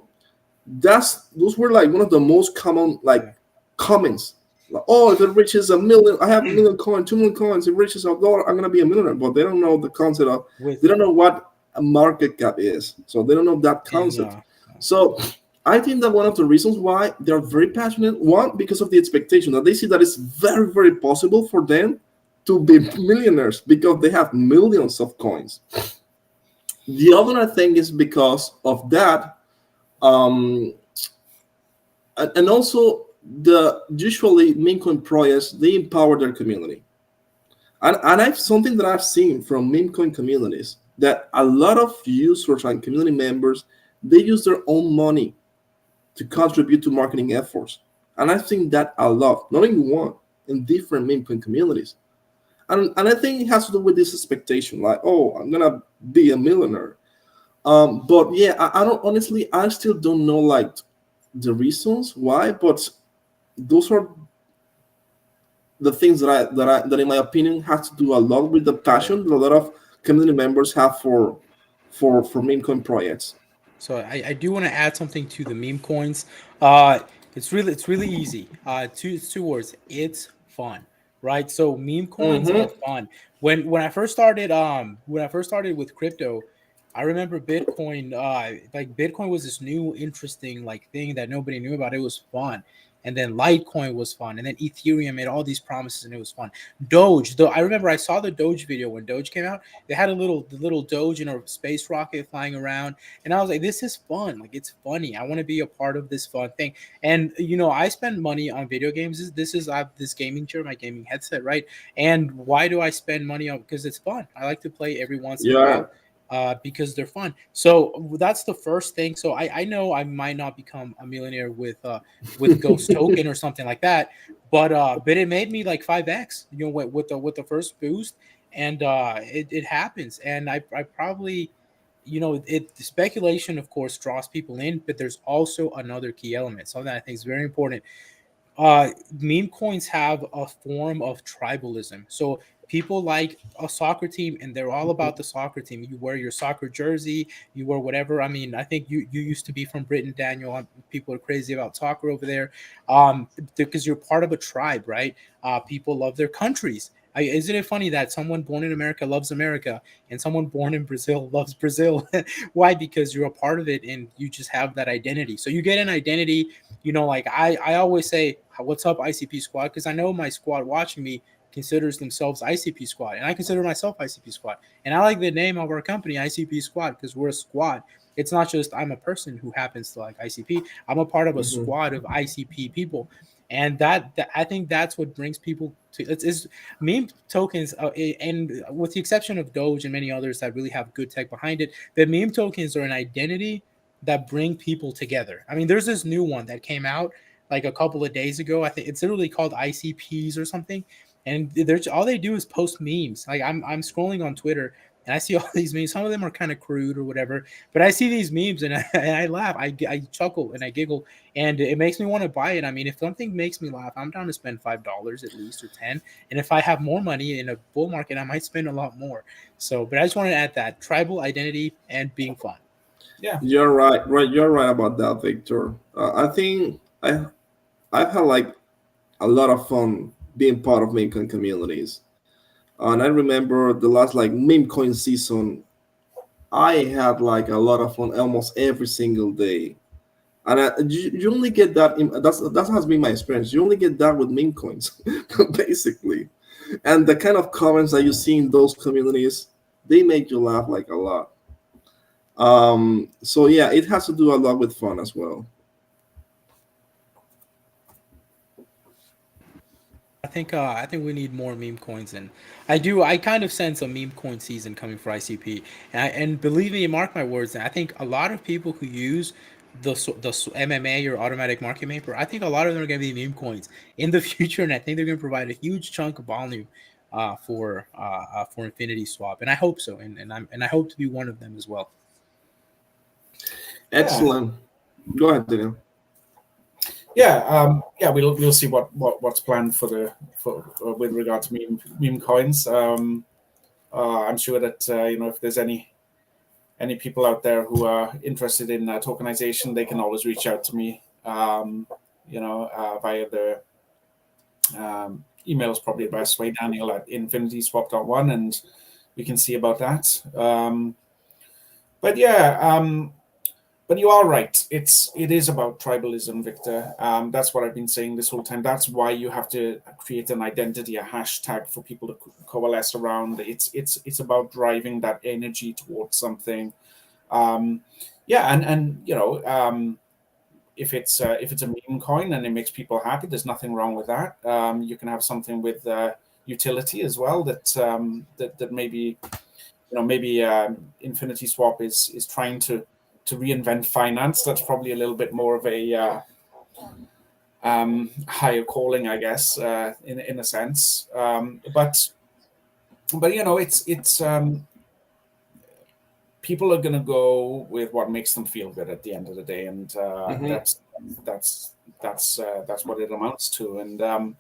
those were like one of the most common like Yeah. comments. Like, oh, if it reaches 1 million, I have 1 million coins, 2 million coins, it reaches $1, I'm gonna be a millionaire. But they don't know the concept of With they don't know what a market cap is. So they don't know that and concept. So I think that one of the reasons why they're very passionate, one, because of the expectation that they see that it's very, very possible for them to be millionaires because they have millions of coins. The other, I think, is because of that, um, and also the usually meme coin projects, they empower their community. And I've something that I've seen from meme coin communities that a lot of users and community members, they use their own money to contribute to marketing efforts. And I've seen that a lot, not in one, in different meme coin communities. And I think it has to do with this expectation, like, oh, I'm gonna be a millionaire. But yeah, I don't honestly, I still don't know like the reasons why, but those are the things that in my opinion has to do a lot with the yeah. passion that a lot of community members have for meme coin projects. So I do want to add something to the meme coins. Uh, it's really easy. It's two words. It's fun, right? So meme coins are Mm-hmm. fun. When I first started with crypto, I remember Bitcoin. Like Bitcoin was this new interesting like thing that nobody knew about. It was fun. And then Litecoin was fun, and then Ethereum made all these promises, and it was fun. Doge, though, I remember I saw the Doge video when Doge came out. They had the little Doge in a space rocket flying around, and I was like, this is fun. Like, it's funny. I want to be a part of this fun thing. And, I spend money on video games. I have this gaming chair, my gaming headset, right? And why do I spend money on? Because it's fun. I like to play every once in a Yeah. while. Because they're fun. So that's the first thing. So I know I might not become a millionaire with Ghost Token or something like that, but it made me like 5x, with the first boost, and it happens, and I probably the speculation, of course, draws people in, but there's also another key element, something that I think is very important. Meme coins have a form of tribalism. So people like a soccer team and they're all about the soccer team. You wear your soccer jersey, you wear whatever. I mean, I think you used to be from Britain, Daniel. People are crazy about soccer over there, because you're part of a tribe, right? People love their countries. Isn't it funny that someone born in America loves America and someone born in Brazil loves Brazil? Why? Because you're a part of it and you just have that identity. So you get an identity, like I always say, what's up, ICP squad? Because I know my squad watching me considers themselves ICP squad, and I consider myself ICP squad. And I like the name of our company, ICP squad, because we're a squad. It's not just I'm a person who happens to like ICP. I'm a part of a squad of ICP people. And that I think that's what brings people to it's meme tokens, and with the exception of Doge and many others that really have good tech behind it, the meme tokens are an identity that bring people together. I mean, there's this new one that came out like a couple of days ago. I think it's literally called ICPs or something, and there's all they do is post memes. Like I'm scrolling on Twitter and I see all these memes. Some of them are kind of crude or whatever, but I see these memes and I laugh. I chuckle and I giggle, and it makes me want to buy it. I mean, if something makes me laugh, I'm down to spend $5 at least or 10. And if I have more money in a bull market, I might spend a lot more. So, but I just wanted to add that tribal identity and being fun. Yeah, You're right. You're right about that, Victor. I think I've had like a lot of fun being part of meme coin communities. And I remember the last like meme coin season, I had like a lot of fun almost every single day. And you only get that. That has been my experience. You only get that with meme coins, basically. And the kind of comments that you see in those communities, they make you laugh like a lot. So yeah, it has to do a lot with fun as well. I think we need more meme coins, and I kind of sense a meme coin season coming for ICP, and believe me, mark my words. I think a lot of people who use the MMA or automatic market maker, I think a lot of them are going to be meme coins in the future, and I think they're going to provide a huge chunk of volume for Infinity Swap, and I hope so, and I hope to be one of them as well. Excellent. Go ahead, Daniel. We'll see what's planned for with regard to meme coins. I'm sure that if there's any people out there who are interested in tokenization, they can always reach out to me. Via the email is probably the best way. Daniel at infinityswap.one, and we can see about that. But you are right. It is about tribalism, Victor. That's what I've been saying this whole time. That's why you have to create an identity, a hashtag for people to coalesce around. It's about driving that energy towards something. If it's a meme coin and it makes people happy, there's nothing wrong with that. You can have something with utility as well that maybe Infinity Swap is trying to reinvent finance. That's probably a little bit more of a higher calling, I guess, in a sense. But it's people are going to go with what makes them feel good at the end of the day, and that's what it amounts to. And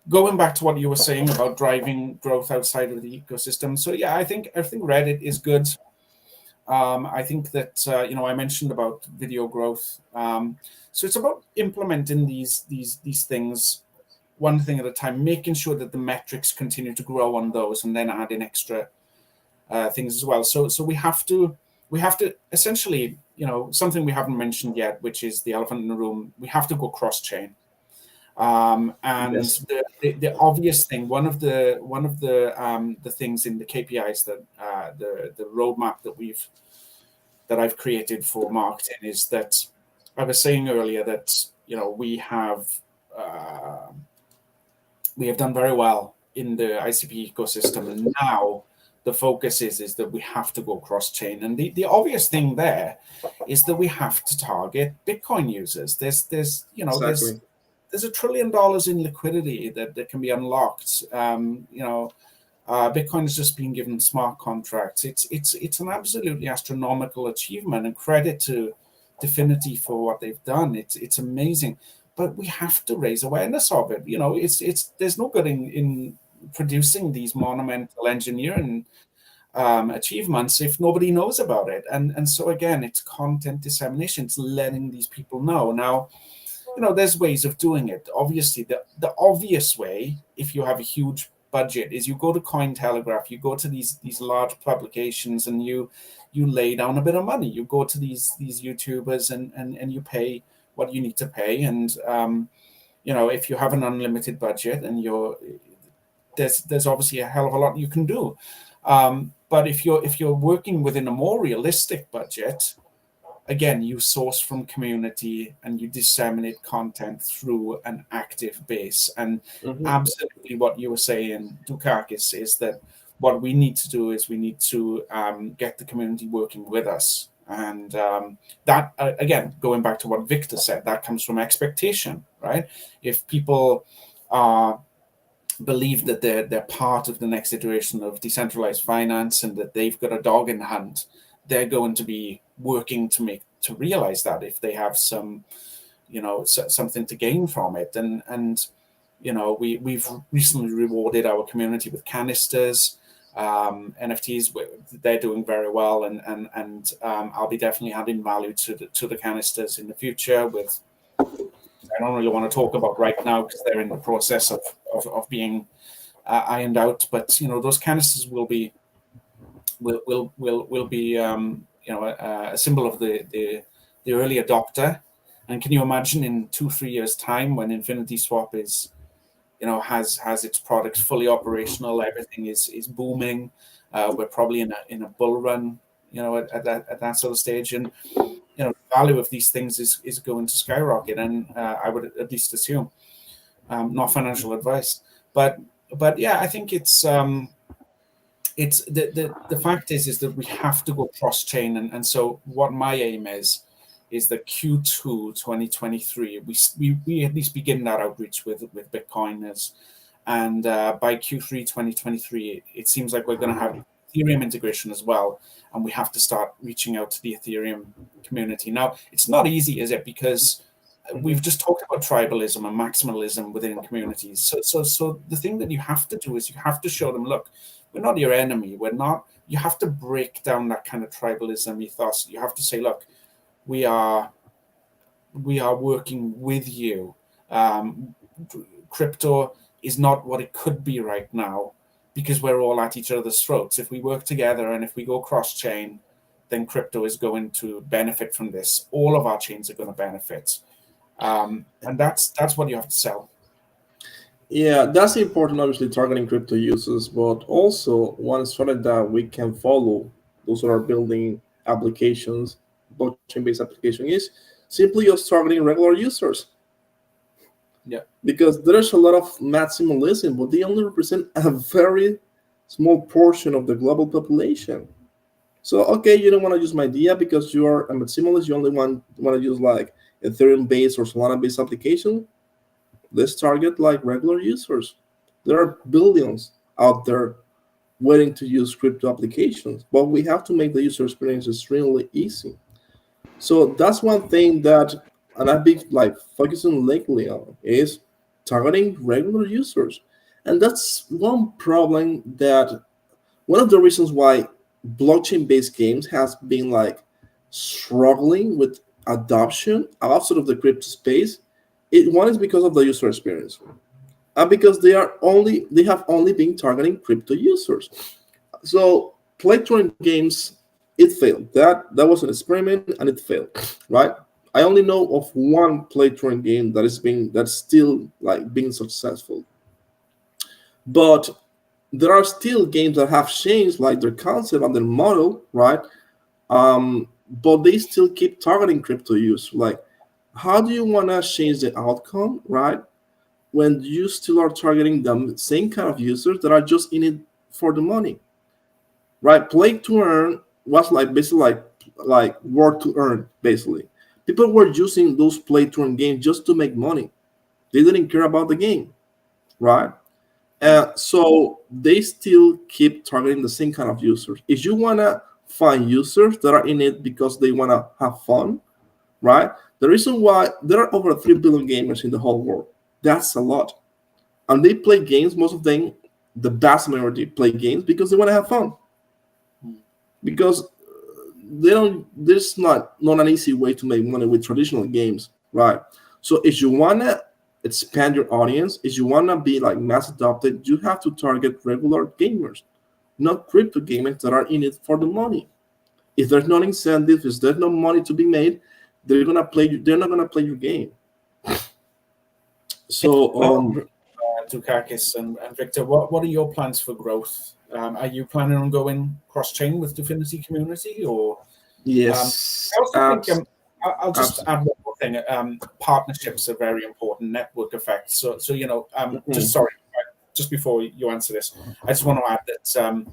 going back to what you were saying about driving growth outside of the ecosystem. So yeah, I think Reddit is good. I think that I mentioned about video growth. So it's about implementing these things one thing at a time, making sure that the metrics continue to grow on those, and then adding extra things as well. So we have to essentially, something we haven't mentioned yet, which is the elephant in the room. We have to go cross chain. And yes. the obvious thing, one of the things in the KPIs that the roadmap that I've created for marketing is that I was saying earlier that we have done very well in the ICP ecosystem, and now the focus is that we have to go cross chain. And the obvious thing there is that we have to target Bitcoin users. There's exactly. There's $1 trillion in liquidity that can be unlocked. Bitcoin is just being given smart contracts. It's an absolutely astronomical achievement, and credit to Dfinity for what they've done. It's amazing. but we have to raise awareness of it. It's there's no good in producing these monumental engineering achievements if nobody knows about it. And so again, it's content dissemination. It's letting these people know. Now, there's ways of doing it. Obviously, the obvious way, if you have a huge budget, is you go to Cointelegraph, you go to these large publications, and you lay down a bit of money. You go to these YouTubers and you pay what you need to pay. And if you have an unlimited budget and there's obviously a hell of a lot you can do. But if you're working within a more realistic budget, again, you source from community and you disseminate content through an active base. And absolutely what you were saying, Dukakis, is that what we need to do is we need to get the community working with us. And that, again, going back to what Victor said, that comes from expectation, right? If people believe that they're part of the next iteration of decentralized finance and that they've got a dog in the hunt, they're going to be working to realize that if they have some, something to gain from it. And we've recently rewarded our community with canisters, NFTs. They're doing very well, and I'll be definitely adding value to the canisters in the future. With I don't really want to talk about right now because they're in the process of being ironed out. But those canisters will be a symbol of the early adopter. And can you imagine in 2-3 years' time when Infinity Swap is has its products fully operational, everything is booming. We're probably in a bull run, at that sort of stage, and the value of these things is going to skyrocket. And I would at least assume, not financial advice, but yeah, I think it's the fact is that we have to go cross chain, and so what my aim is that Q2 2023 we at least begin that outreach with Bitcoiners, and by Q3 2023 it seems like we're going to have Ethereum integration as well, and we have to start reaching out to the Ethereum community. Now, it's not easy, is it? Because we've just talked about tribalism and maximalism within communities. So the thing that you have to do is you have to show them, look, we're not your enemy. We're not. You have to break down that kind of tribalism ethos. You have to say, look, we are working with you. Crypto is not what it could be right now because we're all at each other's throats. If we work together and if we go cross-chain, then crypto is going to benefit from this. All of our chains are going to benefit. And that's what you have to sell. Yeah, that's important, obviously, targeting crypto users, but also one strategy that we can follow, those who are building applications, blockchain-based application, is simply just targeting regular users. Yeah. Because there's a lot of maximalism, but they only represent a very small portion of the global population. So, okay, you don't want to use my idea because you are a maximalist, you only want to use like Ethereum-based or Solana-based application. Let's target like regular users. There are billions out there waiting to use crypto applications, but we have to make the user experience extremely easy. So that's one thing that, and I've been like focusing lately on, is targeting regular users. And that's one problem that, one of the reasons why blockchain-based games has been like struggling with adoption outside of the crypto space. One is because of the user experience, and because they have only been targeting crypto users. So play-to-earn games, it failed. That was an experiment and it failed, right? I only know of one play-to-earn game that's still like being successful. But there are still games that have changed like their concept and their model, right? But they still keep targeting crypto use. Like, how do you want to change the outcome, right? When you still are targeting the same kind of users that are just in it for the money, right? Play to earn was like basically like work to earn, basically. People were using those play to earn games just to make money. They didn't care about the game, right? So they still keep targeting the same kind of users. If you want to find users that are in it because they want to have fun, right? The reason why there are over 3 billion gamers in the whole world, that's a lot. And they play games, most of them, the vast majority play games because they want to have fun. Because there's not an easy way to make money with traditional games, right? So if you want to expand your audience, if you want to be like mass adopted, you have to target regular gamers, not crypto gamers that are in it for the money. If there's no incentive, if there's no money to be made, they're not gonna play your game. So Dukakis and Victor, what are your plans for growth? Are you planning on going cross-chain with Dfinity community, or? yes, I also think I'll just add one more thing. Partnerships are very important. Network effects. So just before you answer this, I just want to add that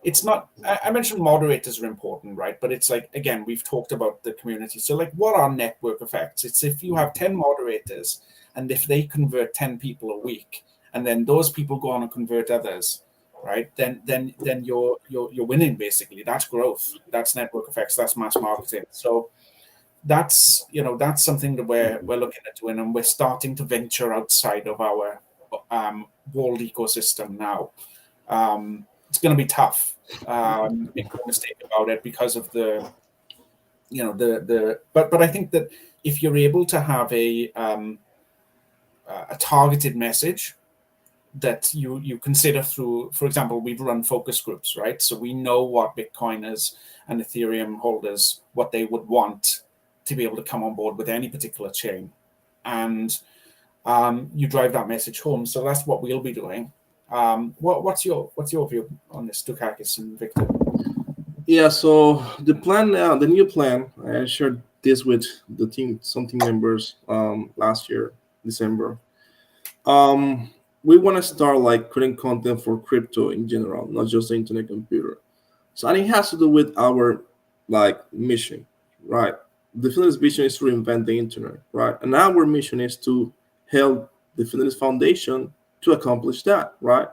it's not. I mentioned moderators are important, right? But it's like, again, we've talked about the community. So like, what are network effects? It's if you have 10 moderators, and if they convert 10 people a week, and then those people go on and convert others, right? Then you're winning basically. That's growth. That's network effects. That's mass marketing. So that's something that we're looking at doing, and we're starting to venture outside of our walled ecosystem now. It's going to be tough. Make no mistake about it, because of the but I think that if you're able to have a targeted message that you consider through, for example, we've run focus groups, right? So we know what Bitcoiners and Ethereum holders, what they would want to be able to come on board with any particular chain, and you drive that message home. So that's what we'll be doing. What's your view on this, Dukakis and Victor? Yeah, so the plan now, the new plan, I shared this with the team, some team members last year, December. We want to start like creating content for crypto in general, not just the internet computer. So, and it has to do with our like mission, right? The Dfinity's vision is to reinvent the internet, right? And our mission is to help the Dfinity's Foundation to accomplish that, right?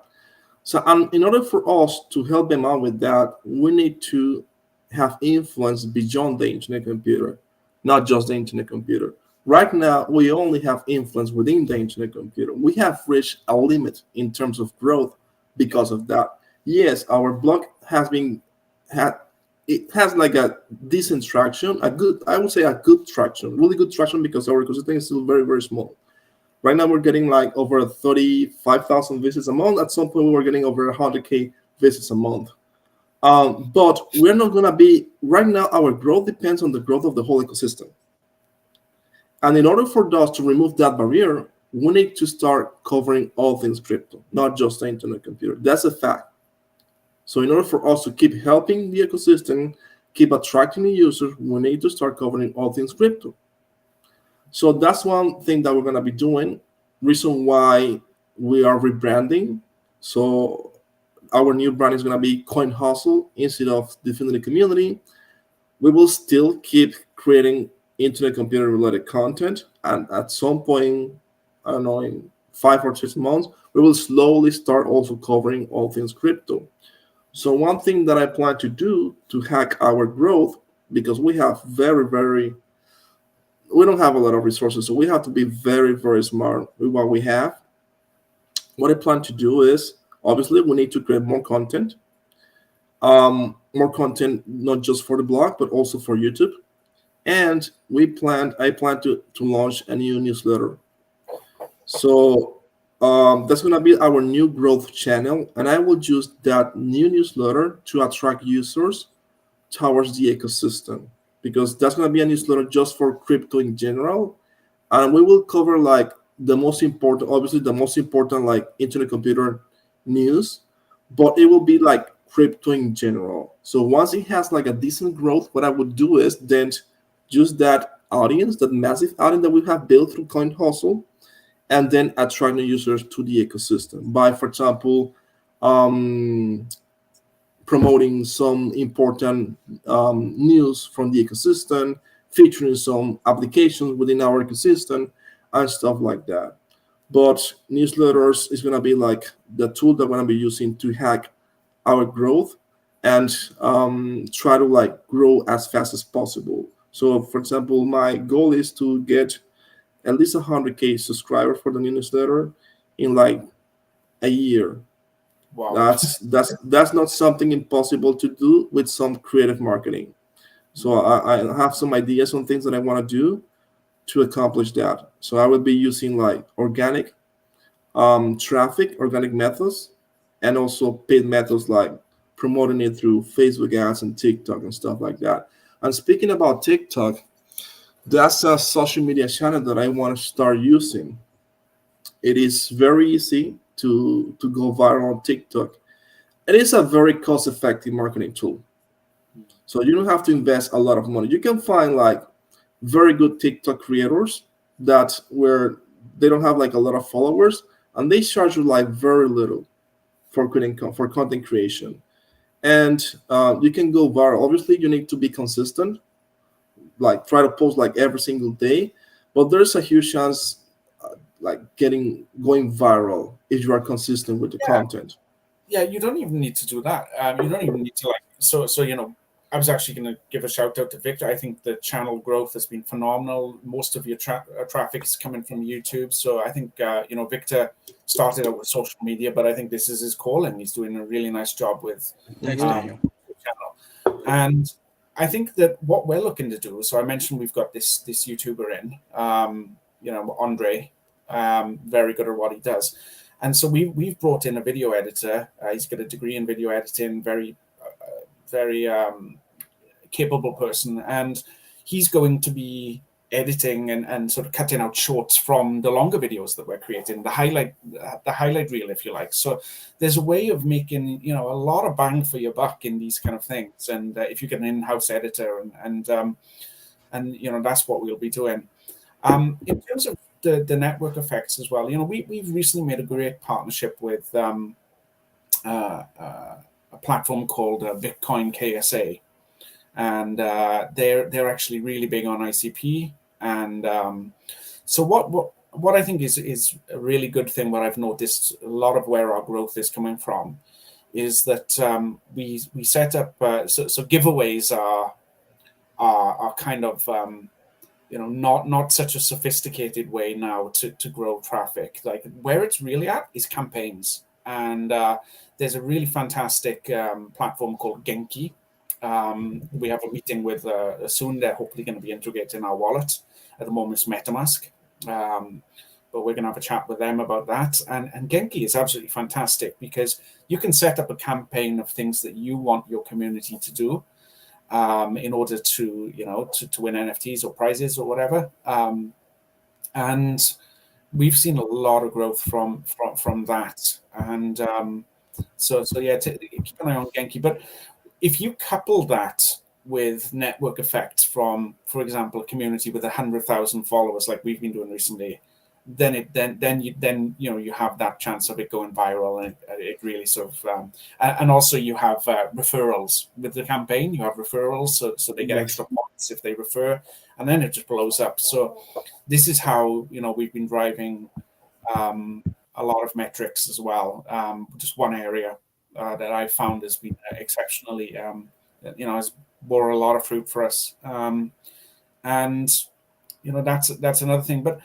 So, in order for us to help them out with that, we need to have influence beyond the internet computer, not just the internet computer. Right now, we only have influence within the internet computer. We have reached a limit in terms of growth because of that. Yes, our blog has like a decent traction, I would say a good traction, really good traction, because our ecosystem is still very, very small. Right now, we're getting like over 35,000 visits a month. At some point, we were getting over 100K visits a month. But we're not going to be, right now, our growth depends on the growth of the whole ecosystem. And in order for us to remove that barrier, we need to start covering all things crypto, not just the internet computer. That's a fact. So in order for us to keep helping the ecosystem, keep attracting the users, we need to start covering all things crypto. So that's one thing that we're going to be doing. Reason why we are rebranding. So our new brand is going to be Coin Hustle instead of Dfinity Community. We will still keep creating internet computer related content, and at some point, I don't know, in 5 or 6 months, we will slowly start also covering all things crypto. So one thing that I plan to do to hack our growth, because we have we don't have a lot of resources, so we have to be very, very smart with what we have. What I plan to do is, obviously, we need to create more content. More content, not just for the blog, but also for YouTube. And I plan to launch a new newsletter. So that's going to be our new growth channel. And I will use that new newsletter to attract users towards the ecosystem, because that's going to be a newsletter just for crypto in general. And we will cover like the most important like internet computer news, but it will be like crypto in general. So once it has like a decent growth, what I would do is then use that audience, that massive audience that we have built through Coin Hustle, and then attract new users to the ecosystem by, for example, promoting some important news from the ecosystem, featuring some applications within our ecosystem, and stuff like that. But newsletters is going to be like the tool that we're going to be using to hack our growth and try to like grow as fast as possible. So, for example, my goal is to get at least 100K subscribers for the newsletter in like a year. Wow. That's not something impossible to do with some creative marketing. So I have some ideas on things that I want to do to accomplish that. So I would be using like organic traffic, organic methods, and also paid methods like promoting it through Facebook ads and TikTok and stuff like that. And speaking about TikTok, that's a social media channel that I want to start using. It is very easy to go viral on TikTok. It is a very cost-effective marketing tool. So you don't have to invest a lot of money. You can find like very good TikTok creators that where they don't have like a lot of followers, and they charge you like very little for content creation, and you can go viral. Obviously, you need to be consistent, like try to post like every single day, but there's a huge chance like going viral if you are consistent with the content. Yeah, you don't even need to do that. You don't even need to like so I was actually going to give a shout out to Victor. I think the channel growth has been phenomenal. Most of your traffic is coming from YouTube. So I think, Victor started out with social media, but I think this is his calling. He's doing a really nice job with Thanks, Daniel. the channel. And I think that what we're looking to do, so I mentioned we've got this YouTuber in, Andre, very good at what he does. And so we've brought in a video editor. He's got a degree in video editing, very capable person, and he's going to be editing and sort of cutting out shorts from the longer videos that we're creating, the highlight reel, if you like. So there's a way of making a lot of bang for your buck in these kind of things, and if you get an in-house editor and that's what we'll be doing. In terms of the network effects as well, we've recently made a great partnership with a platform called Bitcoin KSA, and they're actually really big on ICP. And so what I think is a really good thing, what I've noticed a lot of where our growth is coming from, is that we set up so giveaways are kind of not such a sophisticated way now to grow traffic. Like where it's really at is campaigns, and there's a really fantastic platform called Genki. We have a meeting with soon. They're hopefully going to be integrated in our wallet. At the moment, it's MetaMask, but we're going to have a chat with them about that. And Genki is absolutely fantastic because you can set up a campaign of things that you want your community to do in order to win NFTs or prizes or whatever. And we've seen a lot of growth from that. And so yeah, keep an eye on Genki. But if you couple that with network effects from, for example, a community with 100,000 followers, like we've been doing recently, then you have that chance of it going viral, and it really sort of and also you have referrals with the campaign. You have referrals, so they get extra points if they refer, and then it just blows up. So this is how we've been driving a lot of metrics as well. Just one area that I found has been exceptionally has bore a lot of fruit for us, and that's another thing. But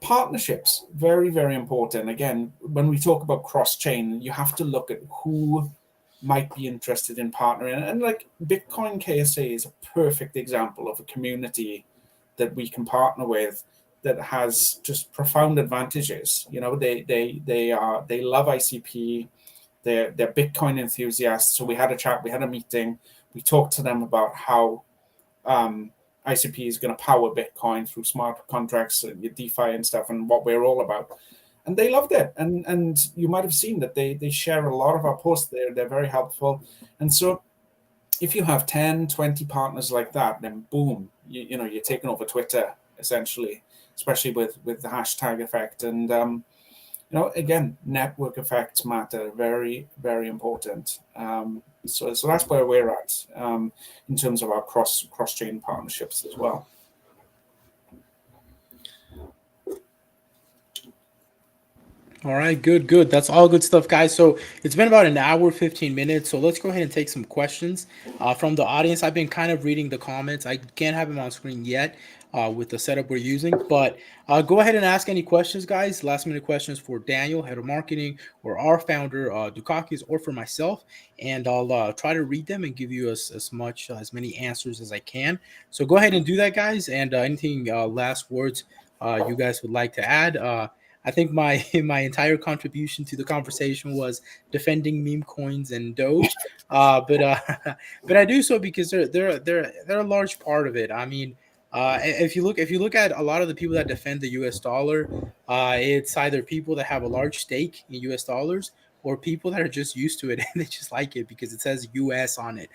partnerships, very, very important. Again, when we talk about cross-chain, you have to look at who might be interested in partnering. And like Bitcoin KSA is a perfect example of a community that we can partner with that has just profound advantages. They love ICP. They're Bitcoin enthusiasts. So we had a chat, we had a meeting. We talked to them about how ICP is going to power Bitcoin through smart contracts and DeFi and stuff, and what we're all about. And they loved it. And you might have seen that they share a lot of our posts there. They're very helpful. And so if you have 10, 20 partners like that, then boom, you're taking over Twitter, essentially, especially with the hashtag effect. And, again, network effects matter. Very, very important. So that's where we're at in terms of our cross-chain partnerships as well. All right, good. That's all good stuff, guys. So it's been about an hour, 15 minutes. So let's go ahead and take some questions from the audience. I've been kind of reading the comments. I can't have them on screen yet with the setup we're using, but go ahead and ask any questions, guys. Last minute questions for Daniel, head of marketing, or our founder, Dukakis, or for myself. And I'll try to read them and give you as much, as many answers as I can. So go ahead and do that, guys. And anything last words you guys would like to add? I think my my entire contribution to the conversation was defending meme coins and Doge, but but I do so because they're a large part of it. I mean, if you look at a lot of the people that defend the U.S. dollar, it's either people that have a large stake in U.S. dollars or people that are just used to it and they just like it because it says U.S. on it.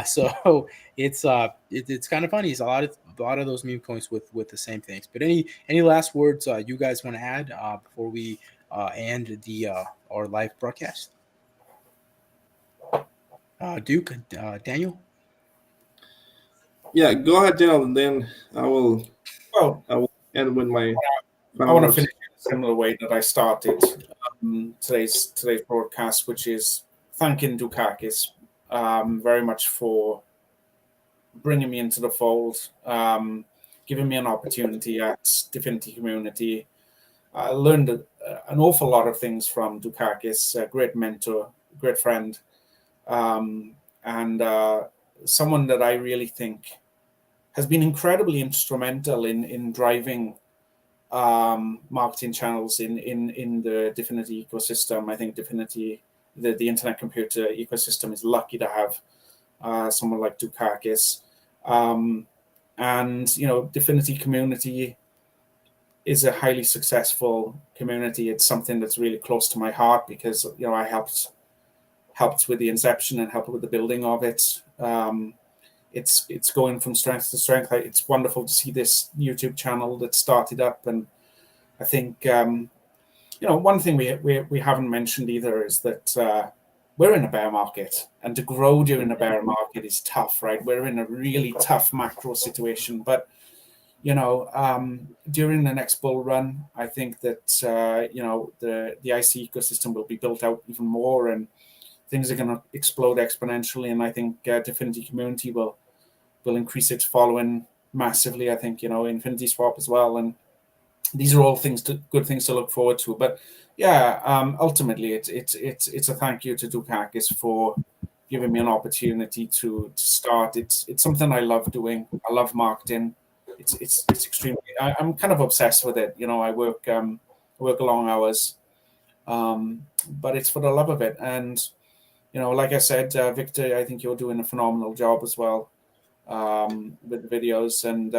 So it's kind of funny. It's a lot of those meme coins with the same things. But any last words you guys want to add before we end the our live broadcast? Duke, Daniel. Yeah, go ahead, Daniel, and then I will Well, I will end with my I final want to words. finish in a similar way that I started today's broadcast, which is thanking Dukakis very much for bringing me into the fold, giving me an opportunity at Dfinity community. I learned an awful lot of things from Dukakis, a great mentor, great friend, and someone that I really think has been incredibly instrumental in driving marketing channels in the Dfinity ecosystem. I think Dfinity, the internet computer ecosystem, is lucky to have someone like Dukakis. And Dfinity community is a highly successful community. It's something that's really close to my heart because I helped with the inception and helped with the building of it. It's going from strength to strength. It's wonderful to see this YouTube channel that started up, and I think one thing we haven't mentioned either is that we're in a bear market, and to grow during a bear market is tough, right? We're in a really tough macro situation, but during the next bull run, I think that the IC ecosystem will be built out even more, and things are going to explode exponentially. And I think Dfinity community will increase its following massively. I think Infinity Swap as well, and these are all good things to look forward to. But yeah, ultimately, it's a thank you to Dukakis for giving me an opportunity to start. It's something I love doing. I love marketing. It's extremely. I'm kind of obsessed with it. I work long hours, but it's for the love of it. And like I said, Victor, I think you're doing a phenomenal job as well with the videos. And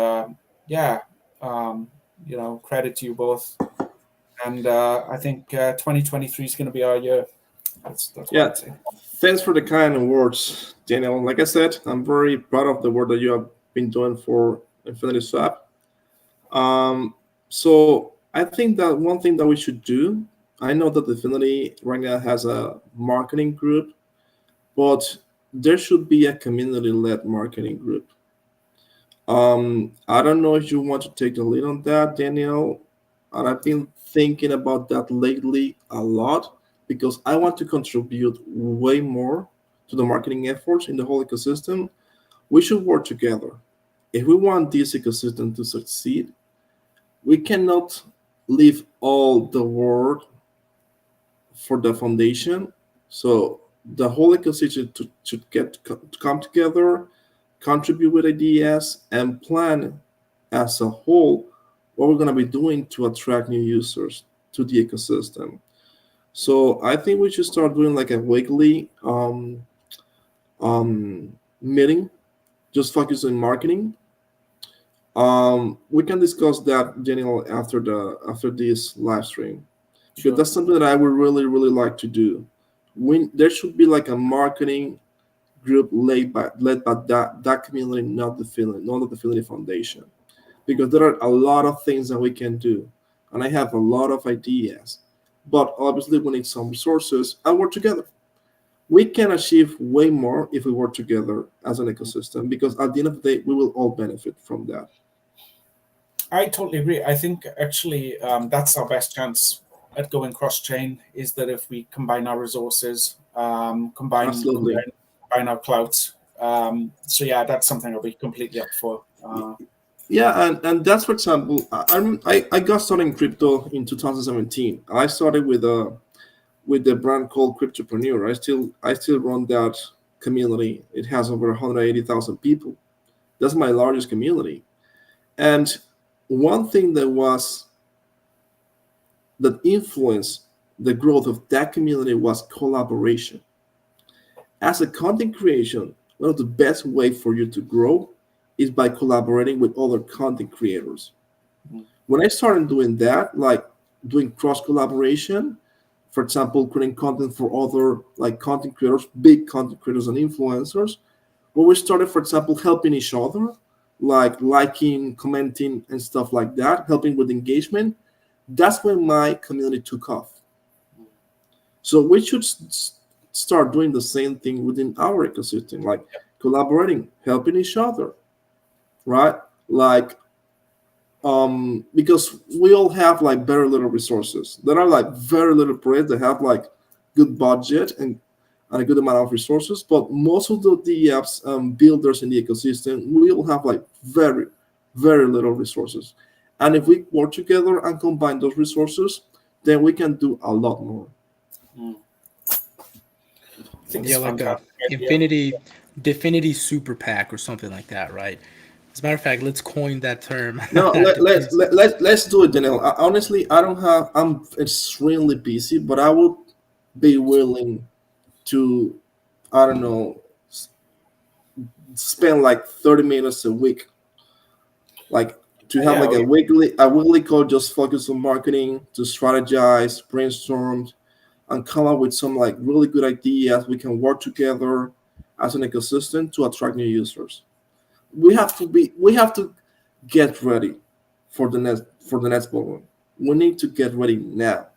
credit to you both. And I think 2023 is going to be our year. That's what Yeah, I'd say. thanks for the kind words, Daniel. Like I said, I'm very proud of the work that you have been doing for Infinity Swap. So I think that one thing that we should do, I know that Infinity right now has a marketing group, but there should be a community-led marketing group. I don't know if you want to take the lead on that, Daniel. And I've been thinking about that lately a lot because I want to contribute way more to the marketing efforts in the whole ecosystem. We should work together. If we want this ecosystem to succeed, we cannot leave all the work for the foundation. So the whole ecosystem should to come together, contribute with ideas, and plan as a whole what we're going to be doing to attract new users to the ecosystem. So I think we should start doing like a weekly meeting, just focus on marketing. We can discuss that, Daniel, after this live stream, because Sure. that's something that I would really like to do. There should be like a marketing group led by that community, not the Dfinity Foundation, because there are a lot of things that we can do, and I have a lot of ideas. But obviously, we need some resources and work together. We can achieve way more if we work together as an ecosystem, because at the end of the day, we will all benefit from that. I totally agree. I think actually that's our best chance at going cross-chain is that if we combine our resources, combine our clout. So yeah, that's something I'll be completely up for. Yeah, and that's, for example, I got started in crypto in 2017. I started with the brand called Cryptopreneur. I still run that community. It has over 180,000 people. That's my largest community. And one thing that influenced the growth of that community was collaboration. As a content creation, one of the best way for you to grow is by collaborating with other content creators. When I started doing that, like doing cross collaboration, for example, creating content for other like content creators, big content creators and influencers, when we started, for example, helping each other, like liking, commenting, and stuff like that, helping with engagement, that's when my community took off. So we should start doing the same thing within our ecosystem, like collaborating, helping each other, right? Like, because we all have like very little resources. There are like very little projects that have like good budget and a good amount of resources, but most of the apps builders in the ecosystem, we all have like very, very little resources. And if we work together and combine those resources, then we can do a lot more. Yeah, like a Dfinity super pack or something like that, right? As a matter of fact, let's coin that term. No, let's do it, Daniel. Honestly, I'm extremely busy, but I would be willing to, I don't know, spend like 30 minutes a week, like to have like a weekly call just focus on marketing, to strategize, brainstorm, and come up with some like really good ideas. We can work together as an ecosystem to attract new users. We have to get ready for the next ballroom. We need to get ready now.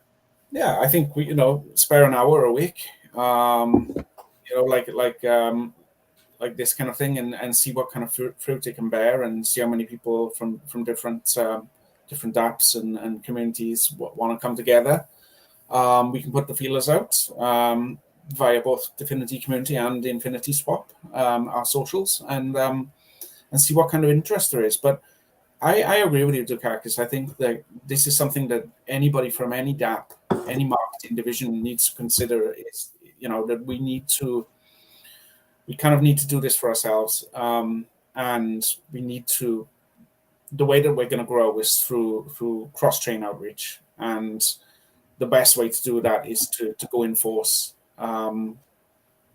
Yeah, I think we spare an hour a week, like this kind of thing, and see what kind of fruit it can bear, and see how many people from different apps and communities want to come together. We can put the feelers out via both Dfinity community and InfinitySwap, our socials, and see what kind of interest there is. But I agree with you, Dukakis. I think that this is something that anybody from any DApp, any marketing division needs to consider. Is that we kind of need to do this for ourselves, and we need to. The way that we're going to grow is through cross-chain outreach, and the best way to do that is to go in force.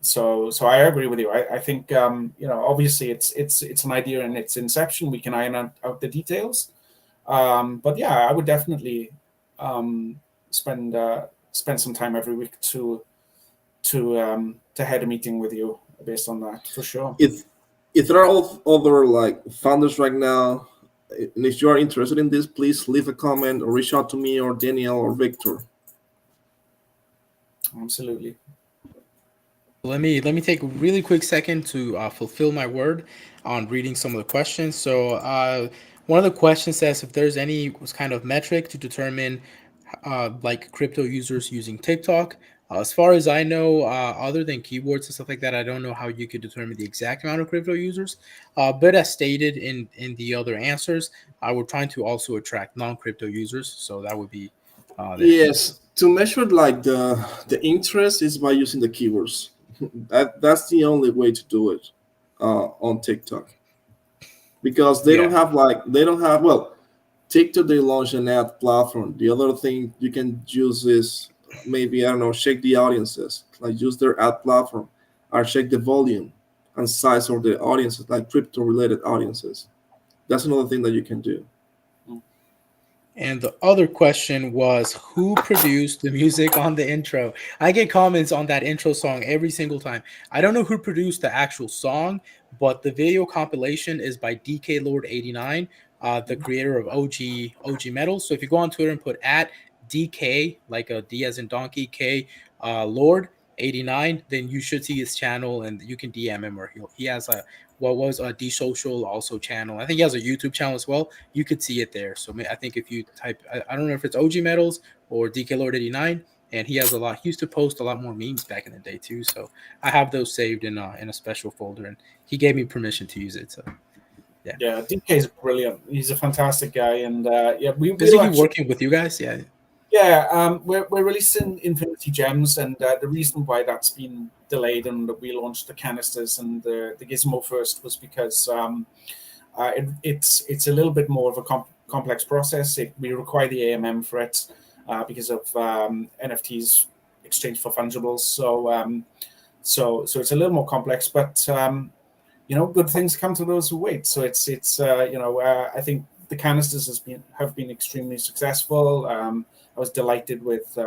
So I agree with you. I think obviously it's an idea in its inception. We can iron out the details, but yeah, I would definitely spend some time every week to head a meeting with you based on that, for sure. If there are other like founders right now, and if you are interested in this, please leave a comment or reach out to me or Daniel or Victor. Absolutely. Let me take a really quick second to fulfill my word on reading some of the questions. So one of the questions says if there's any kind of metric to determine like crypto users using TikTok. As far as I know, other than keywords and stuff like that, I don't know how you could determine the exact amount of crypto users. But as stated in the other answers, we're trying to also attract non-crypto users. So that would be yes, to measure like the interest is by using the keywords. That's the only way to do it on TikTok, because they don't have well, TikTok, they launched an ad platform. The other thing you can use is maybe, I don't know, check the audiences, like use their ad platform, or check the volume and size of the audiences, like crypto related audiences. That's another thing that you can do. And the other question was, who produced the music on the intro? I get comments on that intro song every single time. I don't know who produced the actual song, but the video compilation is by DK Lord 89, the creator of OG Metals. So if you go on Twitter and put at DK, like a D as in donkey, K Lord 89, then you should see his channel and you can DM him, or he has a what was a D Social also channel. I think he has a YouTube channel as well. You could see it there. So I think if you type, I don't know if it's OG Metals or DK Lord 89, and he has a lot. He used to post a lot more memes back in the day too. So I have those saved in a special folder, and he gave me permission to use it. So Yeah, DK is brilliant. He's a fantastic guy, and yeah, is we'll he actually, working with you guys? Yeah. yeah, we're releasing Infinity Gems, and the reason why that's been delayed and that we launched the canisters and the Gizmo first was because it's a little bit more of a complex process. We require the AMM for it because of NFTs exchange for fungibles. So it's a little more complex, but good things come to those who wait. So it's I think the canisters have been extremely successful. I was delighted with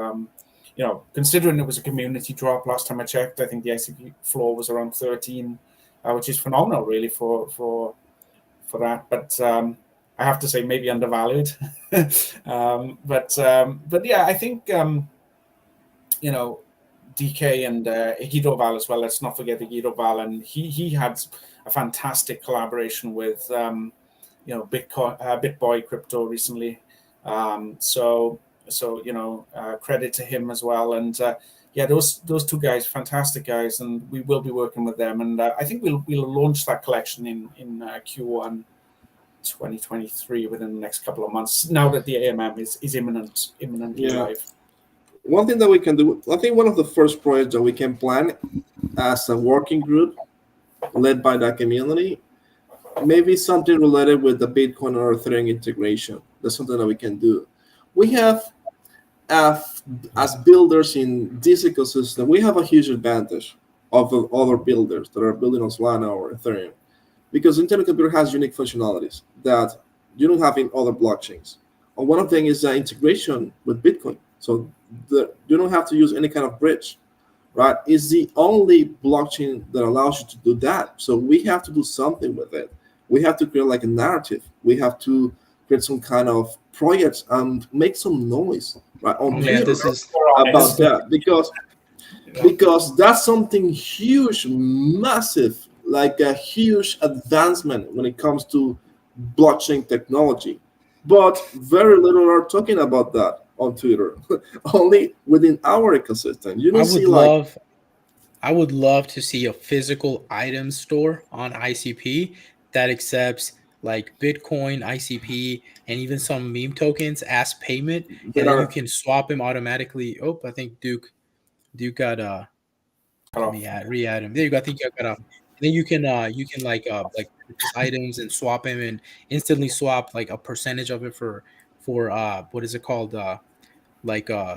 considering it was a community drop last time I checked. I think the ICP floor was around 13, which is phenomenal, really, for that. But I have to say, maybe undervalued. But yeah, I think DK and Guido Val as well. Let's not forget the Guido Val, and he had a fantastic collaboration with Bitcoin, BitBoy Crypto recently. So credit to him as well. And yeah, those two guys, fantastic guys, and we will be working with them. And I think we'll launch that collection in Q1 2023 within the next couple of months. Now that the AMM is imminently live. One thing that we can do, I think one of the first projects that we can plan as a working group led by the community, maybe something related with the Bitcoin or Ethereum integration. That's something that we can do. We have, as builders in this ecosystem, we have a huge advantage of the other builders that are building on Solana or Ethereum, because Internet Computer has unique functionalities that you don't have in other blockchains. And one of them is the integration with Bitcoin. So you don't have to use any kind of bridge, right? It's the only blockchain that allows you to do that. So we have to do something with it. We have to create like a narrative. We have to create some kind of projects and make some noise, right, on Twitter about that, because that's something huge, massive, like a huge advancement when it comes to blockchain technology. But very little are talking about that on Twitter, only within our ecosystem. You don't I would love to see a physical item store on ICP that accepts like Bitcoin, ICP, and even some meme tokens as payment, and then you can swap them automatically. Oh, I think Duke got re-add him. There you go. I think you got then you can like purchase items and swap them and instantly swap like a percentage of it for what is it called,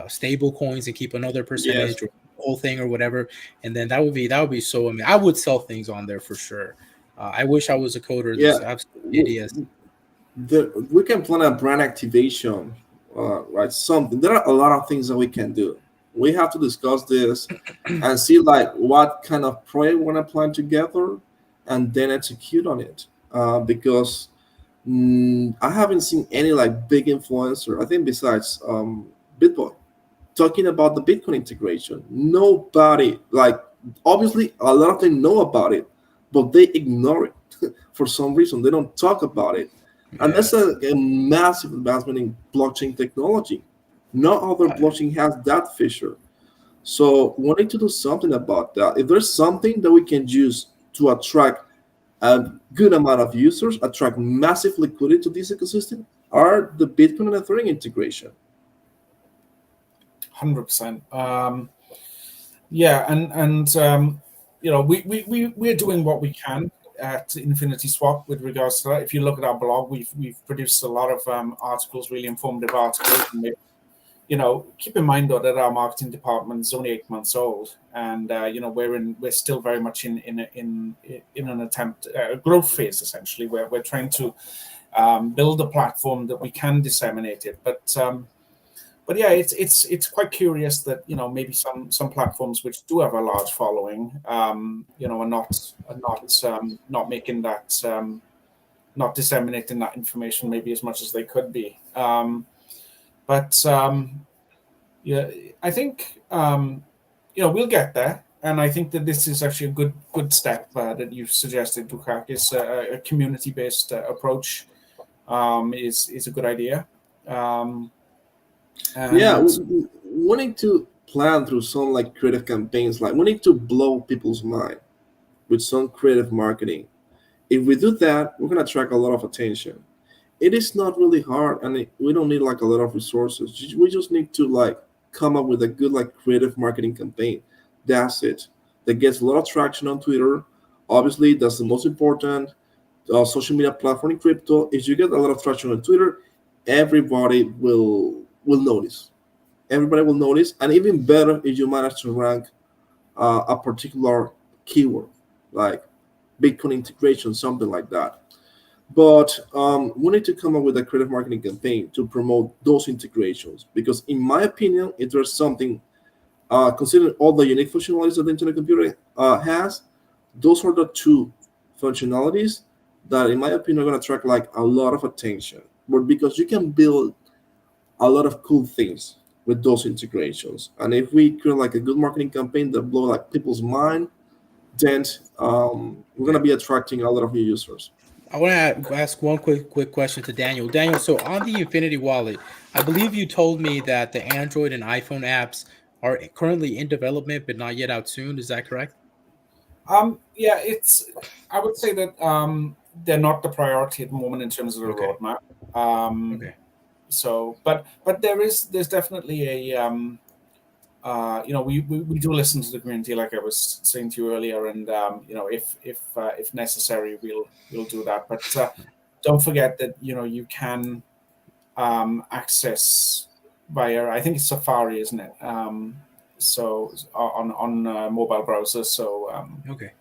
stable coins, and keep another percentage or whole thing or whatever. And then that would be so. I mean, I would sell things on there for sure. I wish I was a coder. Yeah, Absolutely idiots. We can plan a brand activation, right? Something. There are a lot of things that we can do. We have to discuss this and see like what kind of project we want to plan together, and then execute on it. Because I haven't seen any like big influencer, I think, besides BitBoy, talking about the Bitcoin integration. Nobody, like, obviously a lot of them know about it, but they ignore it for some reason. They don't talk about it. And that's a massive advancement in blockchain technology. No other blockchain has that feature. So we need to do something about that. If there's something that we can use to attract a good amount of users, attract massive liquidity to this ecosystem, are the Bitcoin and Ethereum integration. 100%. Yeah, and we're doing what we can at Infinity Swap with regards to that. If you look at our blog, we've produced a lot of articles, really informative articles. And keep in mind though that our marketing department is only 8 months old, and we're still very much in an attempt, a growth phase essentially, where we're trying to build a platform that we can disseminate it. But yeah, it's quite curious that maybe some platforms which do have a large following, are not making that, not disseminating that information maybe as much as they could be. But yeah, I think we'll get there. and I think that this is actually a good step that you've suggested, Dukakis. A community-based approach is a good idea. Yeah, And we need to plan through some like creative campaigns. Like we need to blow people's mind with some creative marketing. If we do that, we're gonna attract a lot of attention. It is not really hard, and we don't need like a lot of resources. We just need to like come up with a good like creative marketing campaign. That's it. That gets a lot of traction on Twitter. Obviously, that's the most important social media platform in crypto. If you get a lot of traction on Twitter, everybody will notice. Everybody will notice, and even better if you manage to rank a particular keyword like Bitcoin integration, something like that. But we need to come up with a creative marketing campaign to promote those integrations because, in my opinion, if there's something, considering all the unique functionalities that the internet computer has, those are the two functionalities that, in my opinion, are going to attract like a lot of attention. But because you can build a lot of cool things with those integrations, and if we create like a good marketing campaign that blow like people's mind, then we're going to be attracting a lot of new users. I want to ask one quick question to Daniel. Daniel, so on the Infinity Wallet, I believe you told me that the Android and iPhone apps are currently in development but not yet out soon. Is that correct? yeah, it's. I would say that they're not the priority at the moment in terms of the Okay. roadmap. Um, Okay. so, but there's definitely a we do listen to the community, like I was saying to you earlier, and if necessary, we'll do that. But don't forget that you can access via, I think it's Safari, isn't it? So on mobile browsers. So Okay.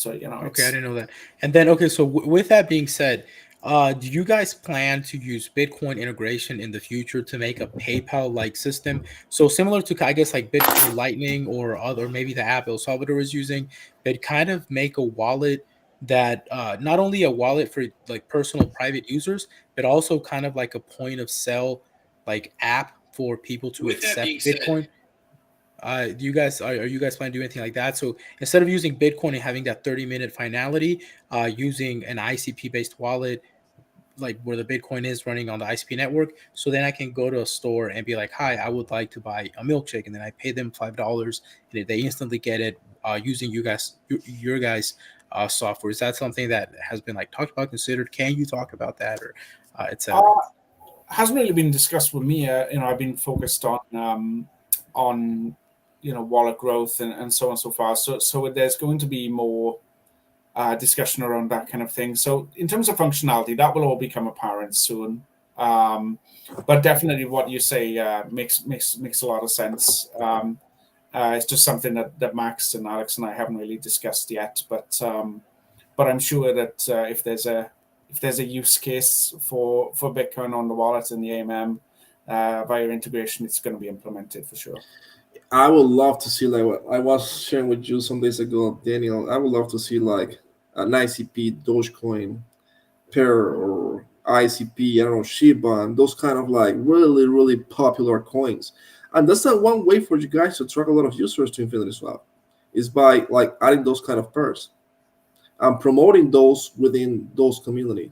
Okay, I it's didn't know that. And then, okay, so with that being said, do you guys plan to use Bitcoin integration in the future to make a PayPal-like system? So similar to, I guess, like Bitcoin Lightning or other, maybe the app El Salvador is using, but kind of make a wallet that not only a wallet for like personal private users, but also kind of like a point of sale like app for people to With that being accept said, Bitcoin. Do you guys are you guys planning to do anything like that? So instead of using Bitcoin and having that 30-minute finality, using an ICP based wallet, like where the Bitcoin is running on the ICP network, so then I can go to a store and be like, "Hi, I would like to buy a milkshake," and then I pay them $5, and they instantly get it using your guys software. Is that something that has been like talked about, considered? Can you talk about that, or etc.? hasn't really been discussed with me. I've been focused on wallet growth and so on so far. So there's going to be more discussion around that kind of thing. So in terms of functionality, that will all become apparent soon. But definitely, what you say makes a lot of sense. It's just something that Max and Alex and I haven't really discussed yet. But I'm sure that if there's a use case for Bitcoin on the wallet and the AMM via integration, it's going to be implemented for sure. I would love to see like what I was sharing with you some days ago, Daniel. I would love to see like an ICP Dogecoin pair or ICP, I don't know, Shiba, and those kind of like really, really popular coins. And that's not one way for you guys to attract a lot of users to Infinity Swap, is by like adding those kind of pairs and promoting those within those community.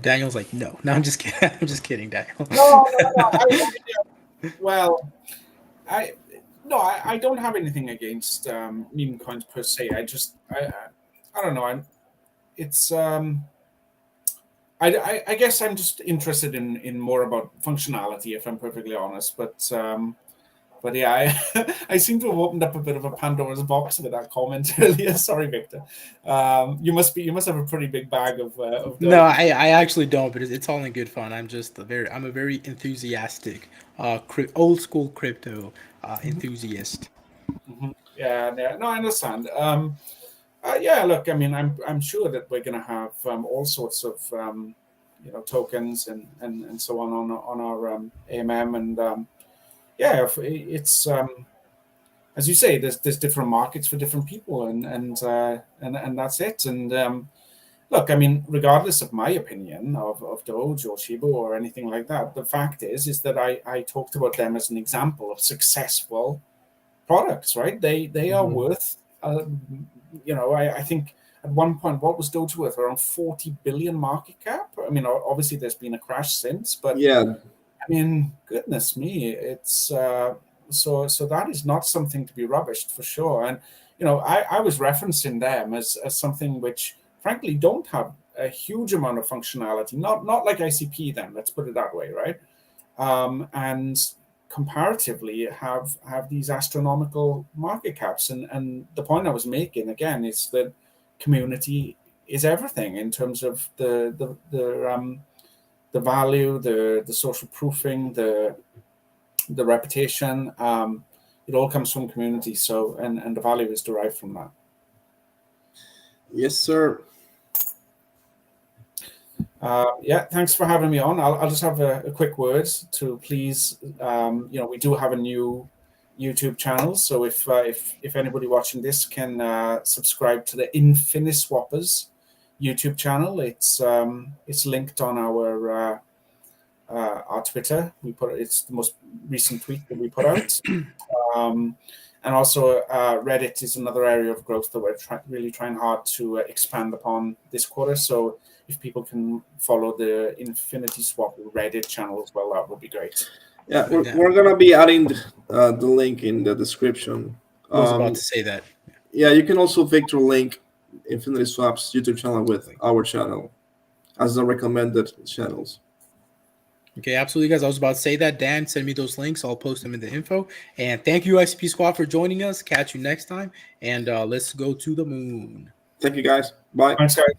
Daniel's like, no, I'm just kidding. I'm just kidding, Daniel. No. Well, I no, I don't have anything against meme coins per se. I don't know. It's I guess I'm just interested in more about functionality, if I'm perfectly honest. But yeah, I seem to have opened up a bit of a Pandora's box with that comment earlier. Sorry, Victor. You must have a pretty big bag of No, dough. I actually don't, but it's all in good fun. I'm a very enthusiastic, old school crypto enthusiast. Yeah, no, I understand. Yeah, look, I mean, I'm sure that we're going to have all sorts of tokens and so on our AMM, and yeah, it's as you say, there's different markets for different people, and that's it. And look, I mean, regardless of my opinion of Doge or Shiba or anything like that, the fact is that I talked about them as an example of successful products, right? They are Mhm. worth, I think at one point, what was Doge worth? Around 40 billion market cap. I mean, obviously there's been a crash since, but Yeah, I mean, goodness me, it's so that is not something to be rubbished for sure. And I was referencing them as something which, frankly, don't have a huge amount of functionality. Not like ICP. Then let's put it that way, right? And comparatively have these astronomical market caps. And the point I was making again is that community is everything in terms of the value, the social proofing, the reputation. It all comes from community. So and the value is derived from that. yes, sir. Yeah, thanks for having me on. I'll just have a quick word to please. We do have a new YouTube channel, so if anybody watching this can subscribe to the Infiniswappers YouTube channel, it's linked on our Twitter. It's the most recent tweet that we put out. And also Reddit is another area of growth that we're really trying hard to expand upon this quarter. So if people can follow the Infiniswap Reddit channel as well, that would be great. Yeah, we're gonna be adding the link in the description. I was about to say that. Yeah, you can also Victor link Infiniswap's YouTube channel with our channel as the recommended channels. Okay, absolutely, guys. I was about to say that. Dan, send me those links. I'll post them in the info. And thank you, ICP Squad, for joining us. Catch you next time. And let's go to the moon. Thank you, guys. Bye. Thanks, guys.